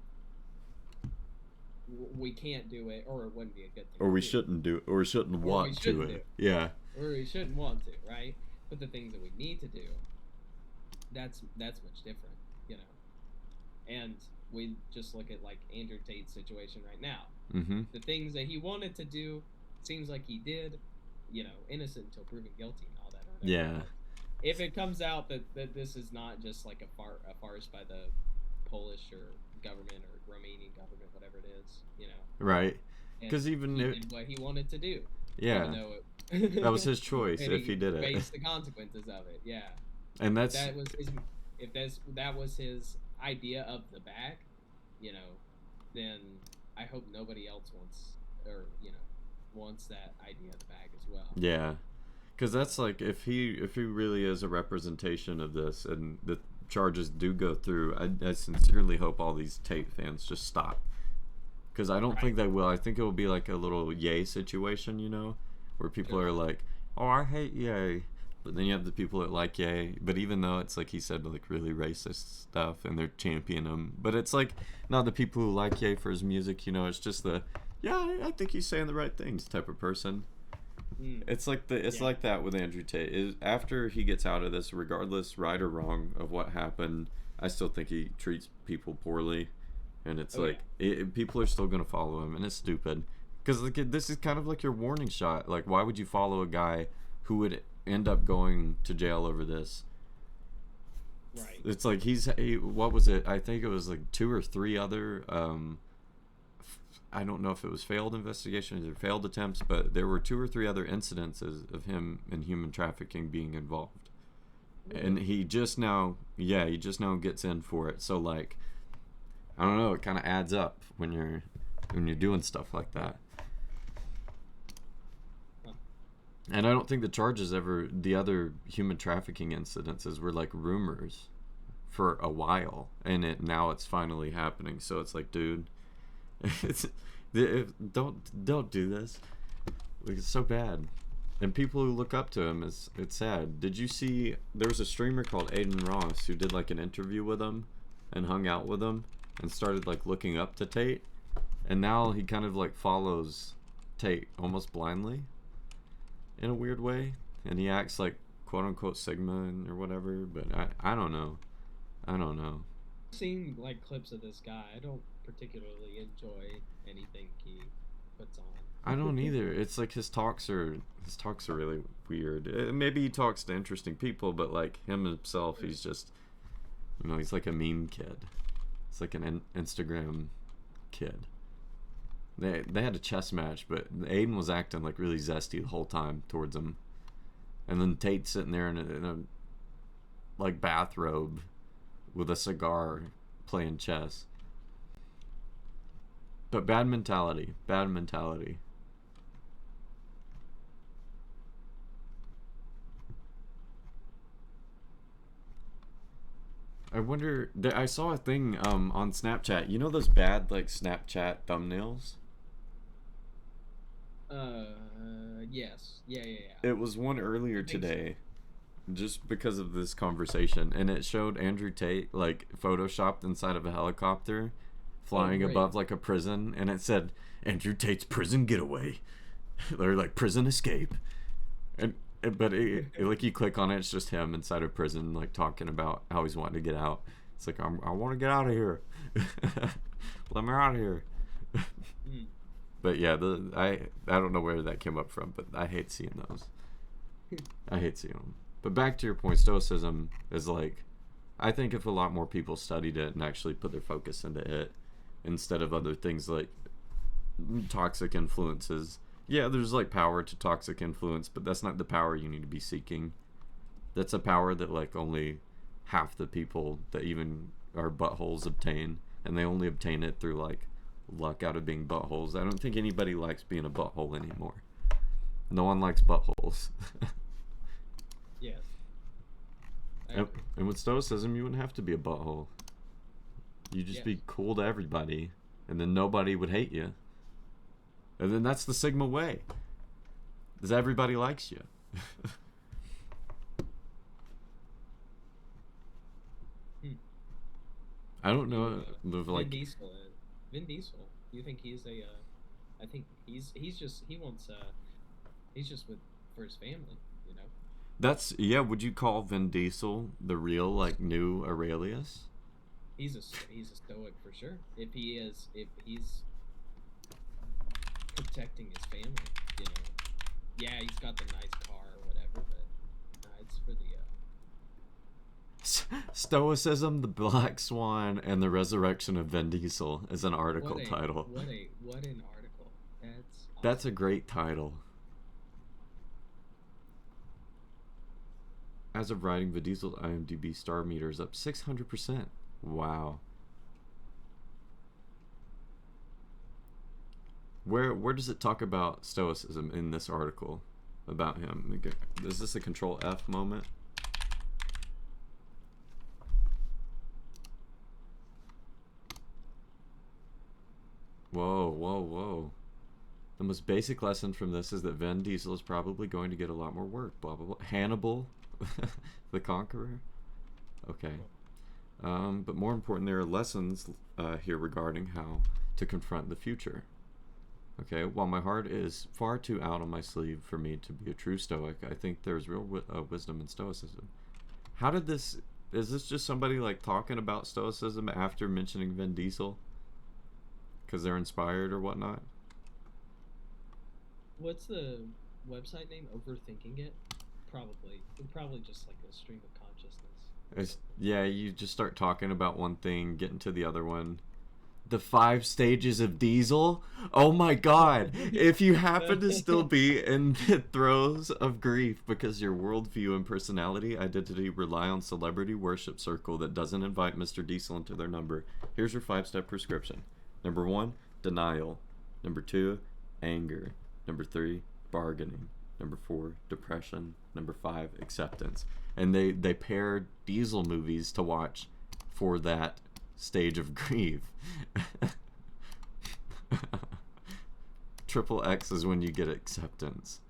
do it, or it wouldn't be a good thing. Or we shouldn't do it, or shouldn't want to it. Yeah. Or we shouldn't want to, right? But the things that we need to do, that's much different, And we just look at Andrew Tate's situation right now. The things that he wanted to do, seems like he did, innocent until proven guilty and all that. Yeah. If it comes out that this is not just a farce by the Polish or government or Romanian government, whatever it is, Right. Because he did what he wanted to do. Yeah. Even though That was his choice and if he did it. faced the consequences of it. Yeah. And that's that was his. If that was his idea of the bag, you know, then I hope nobody else wants that idea of the bag as well. Yeah, because that's like if he really is a representation of this and the charges do go through, I sincerely hope all these Tate fans just stop, because I don't think they will. I think it will be like a little Ye situation, you know, where people are like, oh, I hate Ye, but then you have the people that like Ye, but even though it's like he said like really racist stuff and they're championing him, but it's like not the people who like Ye for his music, you know, it's just the I think he's saying the right things type of person. It's like like that with Andrew Tate. After he gets out of this, regardless right or wrong of what happened, I still think he treats people poorly, and it's people are still gonna follow him, and it's stupid because like this is kind of like your warning shot. Like, why would you follow a guy who would end up going to jail over this? Right. It's like what was it? I think it was like 2 or 3 other. I don't know if it was failed investigations or failed attempts, but there were 2 or 3 other incidences of him in human trafficking being involved. And he just now gets in for it. So like, I don't know, it kind of adds up when you're doing stuff like that. And I don't think the charges the other human trafficking incidences were like rumors for a while, and now it's finally happening. So it's like, dude, don't do this. Like, it's so bad, and people who look up to him it's sad. Did you see there was a streamer called Aiden Ross who did like an interview with him and hung out with him and started like looking up to Tate, and now he kind of like follows Tate almost blindly in a weird way, and he acts like quote unquote Sigma or whatever, but I don't know. Seeing like clips of this guy, I don't particularly enjoy anything he puts on. I don't either. It's like his talks are really weird. Maybe he talks to interesting people, but like himself, he's just, you know, he's like a meme kid. It's like an Instagram kid. They had a chess match, but Aiden was acting like really zesty the whole time towards him, and then Tate's sitting there in a like bathrobe with a cigar playing chess. But bad mentality. I wonder, I saw a thing on Snapchat. You know those bad like Snapchat thumbnails? Yes. Yeah. It was one earlier today, just because of this conversation, and it showed Andrew Tate like photoshopped inside of a helicopter flying above like a prison, and it said Andrew Tate's prison getaway or like prison escape, but like you click on it, it's just him inside of prison like talking about how he's wanting to get out. It's like, I want to get out of here. Let me out of here. But yeah, I don't know where that came up from, but I hate seeing those. I hate seeing them. But back to your point, Stoicism is like, I think if a lot more people studied it and actually put their focus into it instead of other things like toxic influences. Yeah, there's like power to toxic influence, but that's not the power you need to be seeking. That's a power that like only half the people that even are buttholes obtain, and they only obtain it through like luck out of being buttholes. I don't think anybody likes being a butthole anymore. No one likes buttholes. Yes. And with Stoicism, you wouldn't have to be a butthole. You'd just be cool to everybody, and then nobody would hate you. And then that's the Sigma way. Is everybody likes you. I don't know. Like Vin Diesel. You think he's a? I think he's just with for his family. You know. That's Would you call Vin Diesel the real like new Aurelius? He's a stoic for sure. If he's protecting his family, you know. Yeah, he's got the nice car or whatever, but it's for the. Stoicism, the Black Swan, and the Resurrection of Vin Diesel is an article title. What an article. That's awesome. That's a great title. As of writing, Vin Diesel's IMDb star meter is up 600%. Wow. Where does it talk about Stoicism in this article about him? Is this a Control F moment? Whoa, whoa, whoa. The most basic lesson from this is that Vin Diesel is probably going to get a lot more work. Blah, blah, blah. Hannibal, the Conqueror. Okay. But more important, there are lessons here regarding how to confront the future. Okay, while my heart is far too out on my sleeve for me to be a true Stoic, I think there's real wisdom in Stoicism. How did this... Is this just somebody like talking about Stoicism after mentioning Vin Diesel? Because they're inspired or whatnot? What's the website name? Overthinking It? Probably just like a stream of consciousness. Yeah, you just start talking about one thing, getting to the other one. The 5 stages of Diesel? Oh my god! If you happen to still be in the throes of grief because your worldview and personality identity rely on celebrity worship circle that doesn't invite Mr. Diesel into their number, here's your 5-step prescription. Number 1, denial. Number 2, anger. Number 3, bargaining. Number 4, depression. Number 5, acceptance. And they pair Diesel movies to watch for that stage of grief. Triple X is when you get acceptance.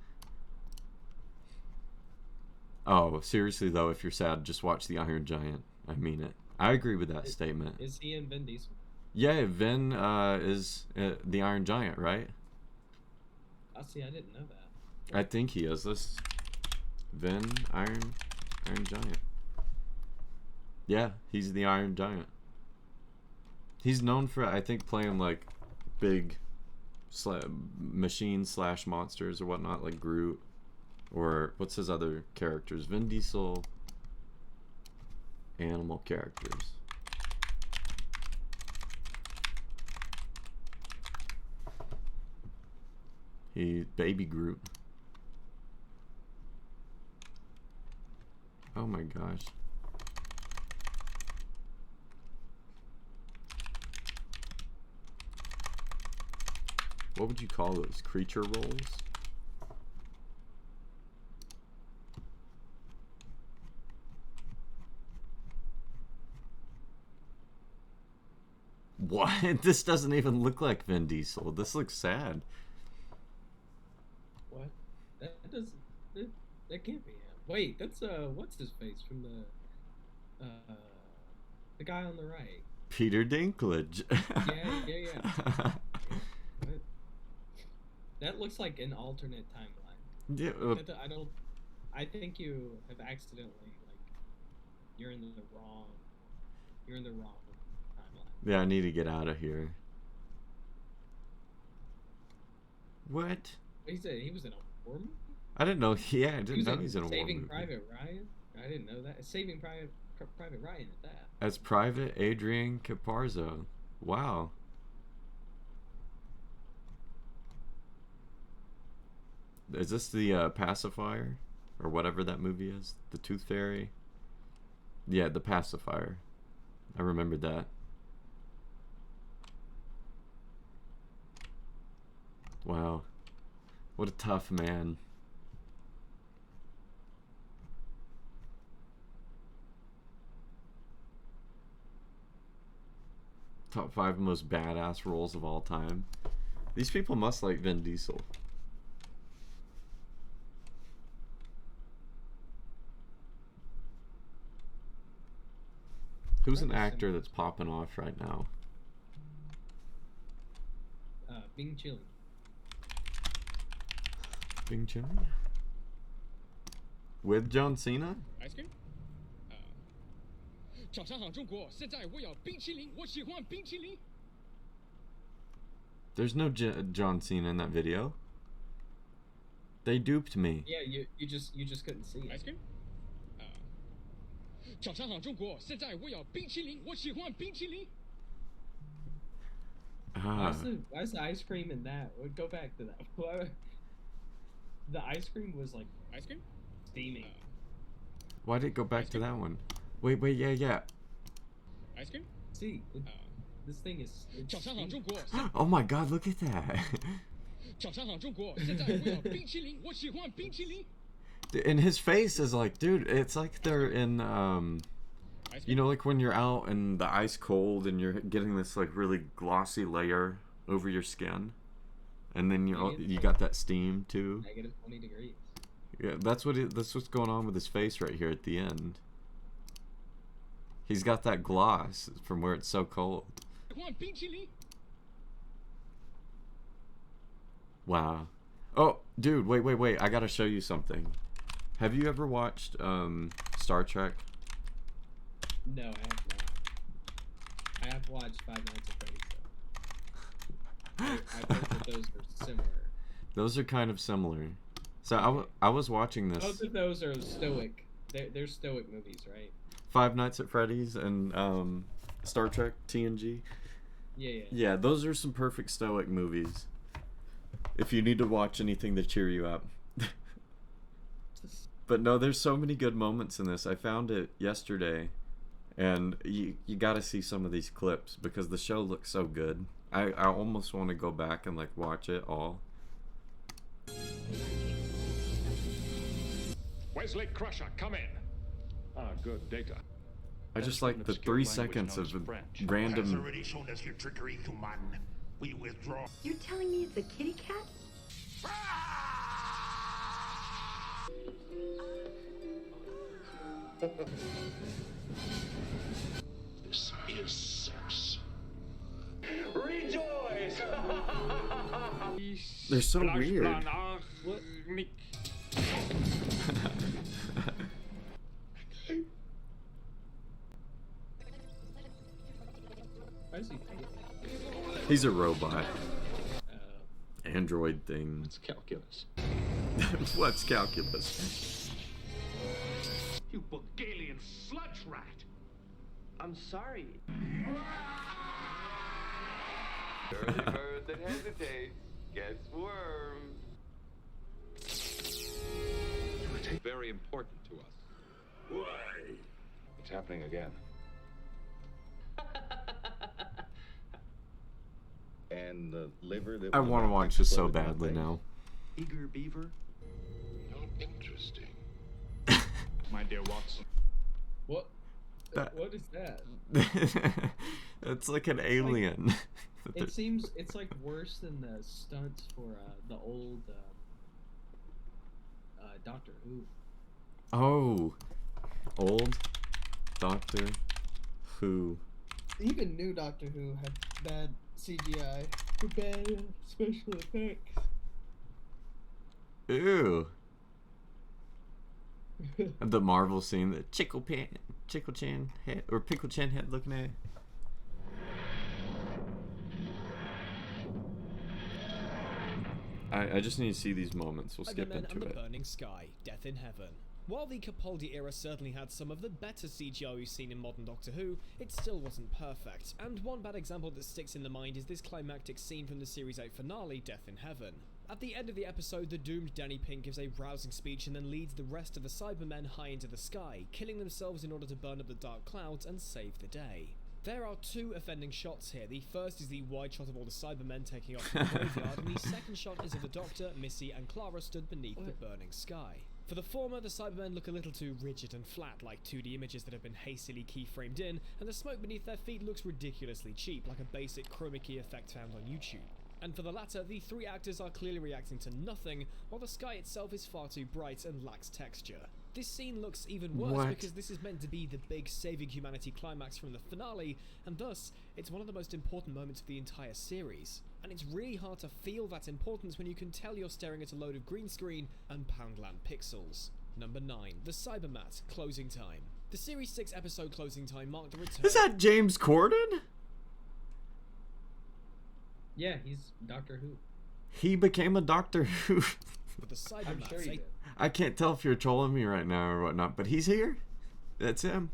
Oh, seriously though, if you're sad, just watch The Iron Giant. I mean it. I agree with that statement. Is he in Vin Diesel? Yeah, Vin is the Iron Giant, right? Oh, see, I didn't know that. I think he is. This Vin Iron Giant. Yeah, he's the Iron Giant. He's known for, I think, playing like big machine / monsters or whatnot, like Groot, or what's his other characters? Vin Diesel animal characters. He Baby Groot. Oh my gosh. What would you call those? Creature rolls? What? This doesn't even look like Vin Diesel. This looks sad. What? That can't be him. Wait, that's what's his face from the guy on the right. Peter Dinklage. Yeah. That looks like an alternate timeline. Yeah. I think you have accidentally you're in the wrong timeline. Yeah, I need to get out of here. What? He said he was in a war movie? I didn't know. Yeah, I didn't know he's in a war movie. Saving Private Ryan? I didn't know that. Saving Private Ryan at that. As Private Adrian Caparzo. Wow. Is this the pacifier? Or whatever that movie is? The Tooth Fairy? Yeah, the pacifier. I remembered that. Wow. What a tough man. Top 5 most badass roles of all time. These people must like Vin Diesel. Who's an actor that's popping off right now? Bing Chilling. Bing Chilling? With John Cena? Ice cream? 早上好中国，现在我要冰淇淋，我喜欢冰淇淋。 There's no John Cena in that video. They duped me. Yeah, you just couldn't see it. Ice cream? 早上好中国，现在我要冰淇淋，我喜欢冰淇淋。 Why's the ice cream in that? We'll go back to that. The ice cream was like ice cream steaming. Why did it go back to that one? Wait, yeah. Ice cream? See, this thing is. It's 早餐好中国 Oh my god, look at that. 早餐好中国现在我要冰淇淋我喜欢冰淇淋 And his face is like, dude, it's like they're in, you know, like when you're out and the ice cold and you're getting this like really glossy layer over your skin, and then you got that steam too. Negative 20 degrees. Yeah, that's what's going on with his face right here at the end. He's got that gloss from where it's so cold. 喜欢冰淇淋 Wow. Oh, dude, wait. I gotta show you something. Have you ever watched Star Trek? No, I have not. I have watched Five Nights at Freddy's, though. I've heard that those are similar. Those are kind of similar. So I was watching this. Both of those are stoic. They're stoic movies, right? Five Nights at Freddy's and Star Trek TNG. Yeah. Yeah, those are some perfect stoic movies. If you need to watch anything to cheer you up. But no, there's so many good moments in this. I found it yesterday, and you got to see some of these clips because the show looks so good. I almost want to go back and like watch it all. Wesley Crusher, come in. Ah, good data. I just like the 3 seconds of random. Has already shown us your trickery, Cmon. We withdraw. You're telling me it's a kitty cat? This is sex. Rejoice! They're so weird. What? Why is he painting? He's a robot. Android thing. It's calculus. What's calculus? You Bulgarian sludge rat! I'm sorry. Early bird that hesitates gets wormed. Very important to us. Why? It's happening again. And the liver that I want to watch this so badly now. Eager beaver? Interesting. My dear Watson. What? What is that? It's like an alien. It seems it's like worse than the stunts for the old Doctor Who. Oh, old Doctor Who. Even new Doctor Who had bad CGI, bad special effects. Ew. The Marvel scene, the Chickle Chan head or Pickle Chan head looking at. I just need to see these moments. We'll skip Cybermen into and the it. Burning Sky, Death in Heaven. While the Capaldi era certainly had some of the better CGI we've seen in modern Doctor Who, it still wasn't perfect, and one bad example that sticks in the mind is this climactic scene from the Series 8 finale, Death in Heaven. At the end of the episode, the doomed Danny Pink gives a rousing speech and then leads the rest of the Cybermen high into the sky, killing themselves in order to burn up the dark clouds and save the day. There are two offending shots here. The first is the wide shot of all the Cybermen taking off from the graveyard, and the second shot is of the Doctor, Missy and Clara stood beneath the burning sky. For the former, the Cybermen look a little too rigid and flat, like 2D images that have been hastily keyframed in, and the smoke beneath their feet looks ridiculously cheap, like a basic chroma key effect found on YouTube. And for the latter, the three actors are clearly reacting to nothing, while the sky itself is far too bright and lacks texture. This scene looks even worse because this is meant to be the big saving humanity climax from the finale, and thus, it's one of the most important moments of the entire series. And it's really hard to feel that importance when you can tell you're staring at a load of green screen and Poundland pixels. Number 9. The Cybermat, Closing Time. The Series 6 episode Closing Time marked the return... Is that James Corden? Yeah, he's Doctor Who. He became a Doctor Who. But the Cybermat, I'm sure he did. I can't tell if you're trolling me right now or whatnot, but he's here. That's him.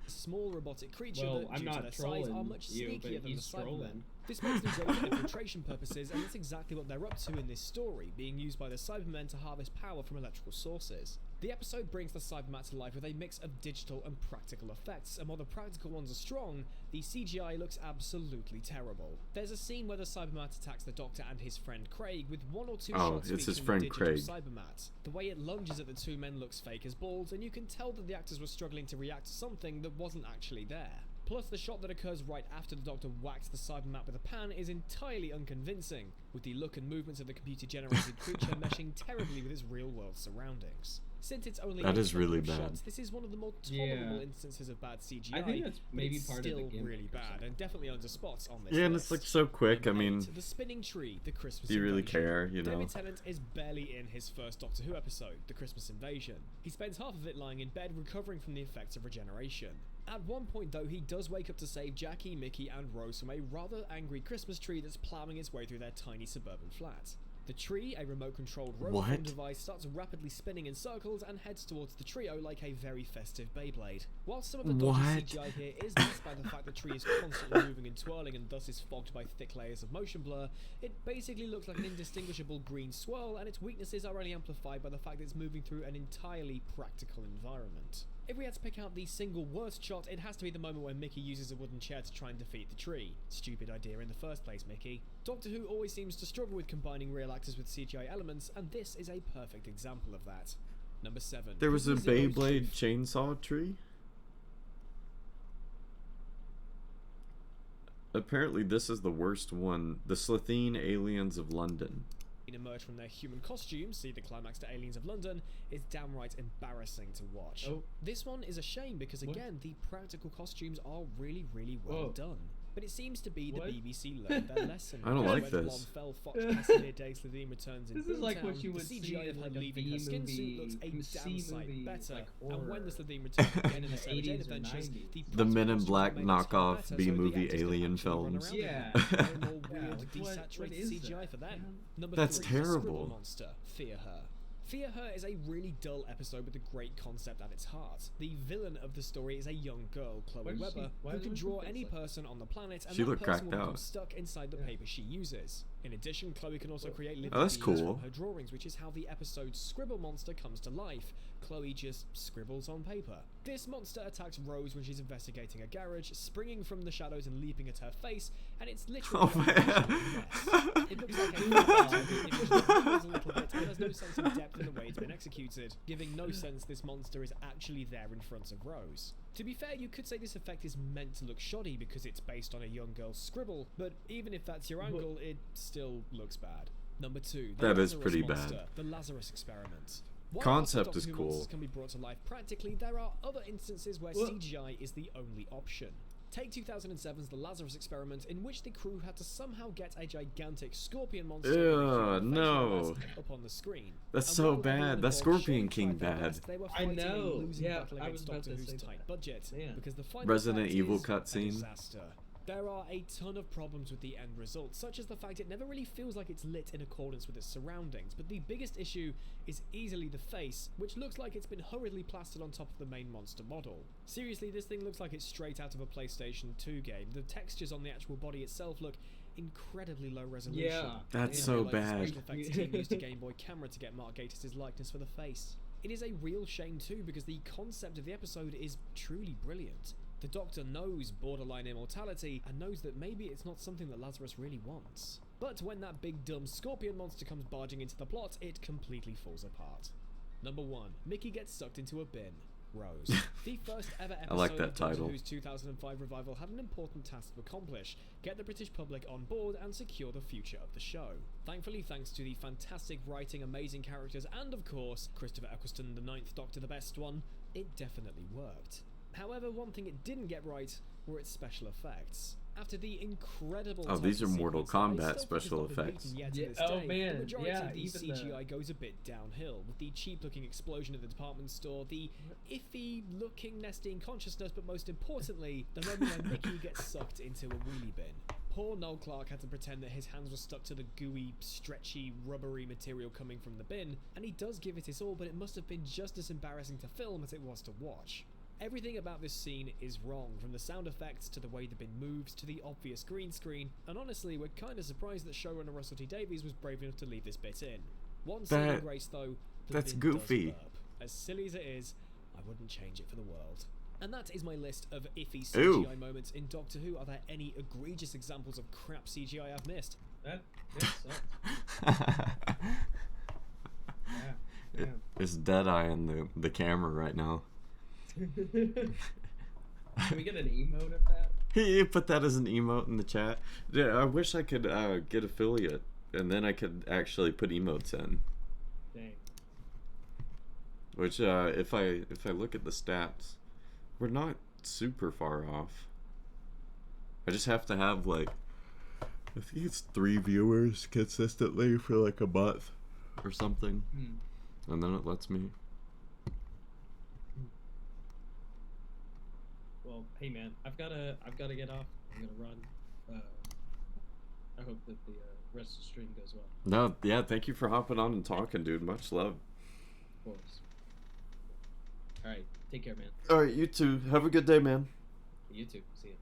A small robotic creature Well, that, I'm due not to their size, are much trolling you, but sneakier than the he's Cybermen. trolling. This makes them great for infiltration purposes, and that's exactly what they're up to in this story, being used by the Cybermen to harvest power from electrical sources. The episode brings the Cybermat to life with a mix of digital and practical effects, and while the practical ones are strong, the CGI looks absolutely terrible. There's a scene where the Cybermat attacks the Doctor and his friend Craig with 1 or 2 shots it's his featuring the friend digital Craig. Cybermat. The way it lunges at the two men looks fake as balls, and you can tell that the actors were struggling to react to something that wasn't actually there. Plus, the shot that occurs right after the Doctor whacks the Cybermat with a pan is entirely unconvincing, with the look and movements of the computer-generated creature meshing terribly with its real-world surroundings. Since it's only That a is really couple of bad. shots, this is one of the more tolerable Yeah. instances of bad CGI. I think that's maybe but it's part of still the gimmick really or bad, something. and definitely earns a spot on this Yeah, and list. it's like so quick. I Number mean, 8, the spinning tree, the Christmas do you really Invasion. care? You know. David Tennant is barely in his first Doctor Who episode, The Christmas Invasion. He spends half of it lying in bed recovering from the effects of regeneration. At one point though, he does wake up to save Jackie, Mickey and Rose from a rather angry Christmas tree that's ploughing its way through their tiny suburban flat. The tree, a remote-controlled robot What? device, starts rapidly spinning in circles and heads towards the trio like a very festive Beyblade. While some of the dodgy What? CGI here is masked by the fact the tree is constantly moving and twirling and thus is fogged by thick layers of motion blur, it basically looks like an indistinguishable green swirl, and its weaknesses are only amplified by the fact that it's moving through an entirely practical environment. If we had to pick out the single worst shot, it has to be the moment where Mickey uses a wooden chair to try and defeat the tree. Stupid idea in the first place, Mickey. Doctor Who always seems to struggle with combining real actors with CGI elements, and this is a perfect example of that. Number 7. There was a Triple Zero's Beyblade Truth. chainsaw tree? Apparently this is the worst one. The Slitheen Aliens of London. Emerge from their human costumes, see the climax to Aliens of London, is downright embarrassing to watch. Oh. This one is a shame because What? again, the practical costumes are really, really well Whoa. done. But it seems to be the What? BBC learned their lesson. I don't Because like when this. Blonde fell Fox Cassidy Day Slitheen returns in This is like what Boomtown, you the would CGI see of in her like a leaving her skin suit looks a C damn sight movie, better. like And when the horror. Slitheen returns again in the Sarah 80s Jane or adventures, 90s. the The Men in practical Black costumes are made a ton knockoff better, so the B-movie actors can alien actually run films. around in Yeah. them. No more Yeah, weird, what desaturated is CGI that, for them. man? Number That's 3, terrible. Scribble Monster, Fear Her. Fear Her is a really dull episode with a great concept at its heart. The villain of the story is a young girl, Chloe Why does she- Webber, why who does can she draw face any like that? person on the planet, and She that looked person will cracked become out. stuck inside the Yeah. paper she uses. In addition, Chloe can also create living Oh, that's beings cool. from her drawings, which is how the episode Scribble Monster comes to life. Chloe just scribbles on paper. This monster attacks Rose when she's investigating a garage, springing from the shadows and leaping at her face, and it's literally Oh, a visual mess. It looks like a image that wiggles a little bit, and there's no sense of depth in the way it's been executed, giving no sense this monster is actually there in front of Rose. To be fair, you could say this effect is meant to look shoddy because it's based on a young girl's scribble, but even if that's your angle, it still looks bad. Number 2, the That is Lazarus pretty Monster, bad. The Lazarus Experiment. While Concept lots of is Doctor Who monsters cool. can be brought to life practically, there are other instances where What? CGI is the only option. Take 2007's The Lazarus Experiment, in which the crew had to somehow get a gigantic scorpion monster with a Ew, human facial no. mask up on the screen. That's And so while everyone bad. That's involved Scorpion surely King tried their bad. best, they were I fighting know, a losing yeah, battle I was against about Doctor to Who's say tight that. budget, Yeah. because the final Resident product Evil is a cutscene. disaster. There are a ton of problems with the end result, such as the fact it never really feels like it's lit in accordance with its surroundings, but the biggest issue is easily the face, which looks like it's been hurriedly plastered on top of the main monster model. Seriously, this thing looks like it's straight out of a PlayStation 2 game. The textures on the actual body itself look incredibly low resolution. Yeah. That's I so realise the bad. special effects team used a Game Boy camera to get Mark Gatiss' likeness for the face. It is a real shame too, because the concept of the episode is truly brilliant. The Doctor knows borderline immortality and knows that maybe it's not something that Lazarus really wants. But when that big dumb scorpion monster comes barging into the plot, it completely falls apart. Number 1. Mickey gets sucked into a bin. Rose. The first ever episode I like that of Doctor title. Who's 2005 revival had an important task to accomplish: get the British public on board and secure the future of the show. Thankfully, thanks to the fantastic writing, amazing characters, and of course, Christopher Eccleston, the 9th Doctor, the best one, it definitely worked. However, one thing it didn't get right were its special effects. After the incredible Oh, these title are Mortal sequence, I Kombat still think special it's not been effects. beaten yet to Yeah, this oh, day. man, The majority yeah, of the even CGI goes a bit downhill, with the cheap-looking explosion at the department store, the iffy-looking nesting consciousness, but most importantly, the moment when Mickey gets sucked into a wheelie bin. Poor Noel Clarke had to pretend that his hands were stuck to the gooey, stretchy, rubbery material coming from the bin, and he does give it his all, but it must have been just as embarrassing to film as it was to watch. Everything about this scene is wrong, from the sound effects to the way the bin moves to the obvious green screen, and honestly, we're kinda surprised that showrunner Russell T Davies was brave enough to leave this bit in. One saving grace though, the That's bin does goofy. burp. As silly as it is, I wouldn't change it for the world. And that is my list of iffy Ew. CGI moments in Doctor Who. Are there any egregious examples of crap CGI I've missed? That sucks. Yeah. It's Deadeye the camera right now. Can we get an emote of that? You put that as an emote in the chat. Yeah, I wish I could get affiliate, and then I could actually put emotes in. Dang. Which, if I look at the stats, we're not super far off. I just have to have like, I think it's 3 viewers consistently for like a month or something, and then it lets me. Well, hey man, I've gotta get off. I'm gonna run. I hope that the rest of the stream goes well. No, yeah, thank you for hopping on and talking, dude. Much love. Of course. All right, take care, man. All right, you too. Have a good day, man. You too. See ya.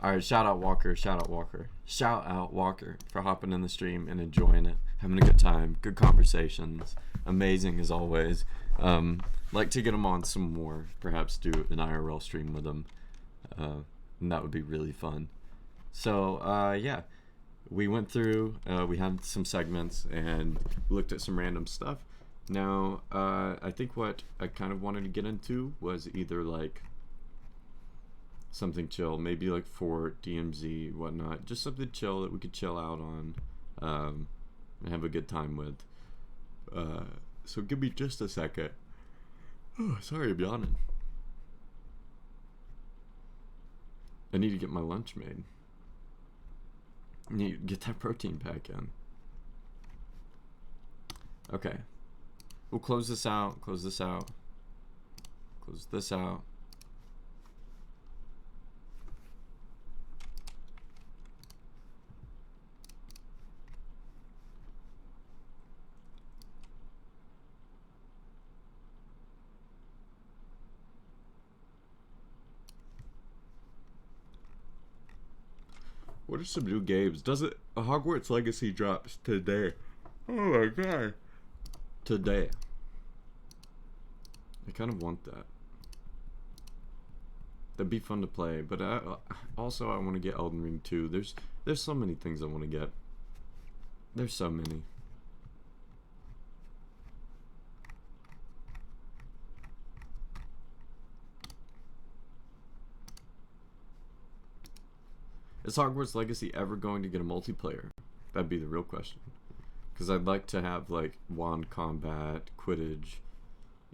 All right, shout out Walker, shout out Walker, shout out Walker for hopping in the stream and enjoying it, having a good time, good conversations, amazing as always. Like to get him on some more, perhaps do an IRL stream with him, and that would be really fun. So yeah, we went through, we had some segments and looked at some random stuff. Now I think what I kind of wanted to get into was either like something chill, maybe like for DMZ, whatnot, just something chill that we could chill out on, and have a good time with. So give me just a second. Oh, sorry, I'm yawning. I need to get my lunch made. I need to get that protein pack in. Okay. We'll close this out, close this out, close this out. What are some new games? Does it? Hogwarts Legacy drops today. Oh my god. Today. I kind of want that. That'd be fun to play, but I want to get Elden Ring 2. There's so many things I want to get. There's so many. Is Hogwarts Legacy ever going to get a multiplayer? That'd be the real question. Because I'd like to have like wand combat, Quidditch,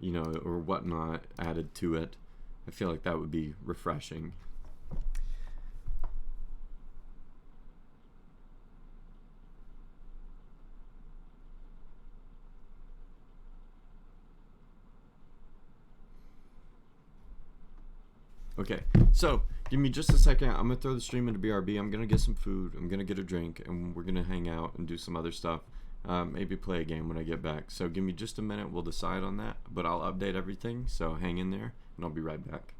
you know, or whatnot added to it. I feel like that would be refreshing. Okay, so give me just a second. I'm gonna throw the stream into BRB. I'm gonna get some food. I'm gonna get a drink, and we're gonna hang out and do some other stuff. Maybe play a game when I get back. So give me just a minute. We'll decide on that. But I'll update everything. So hang in there, and I'll be right back.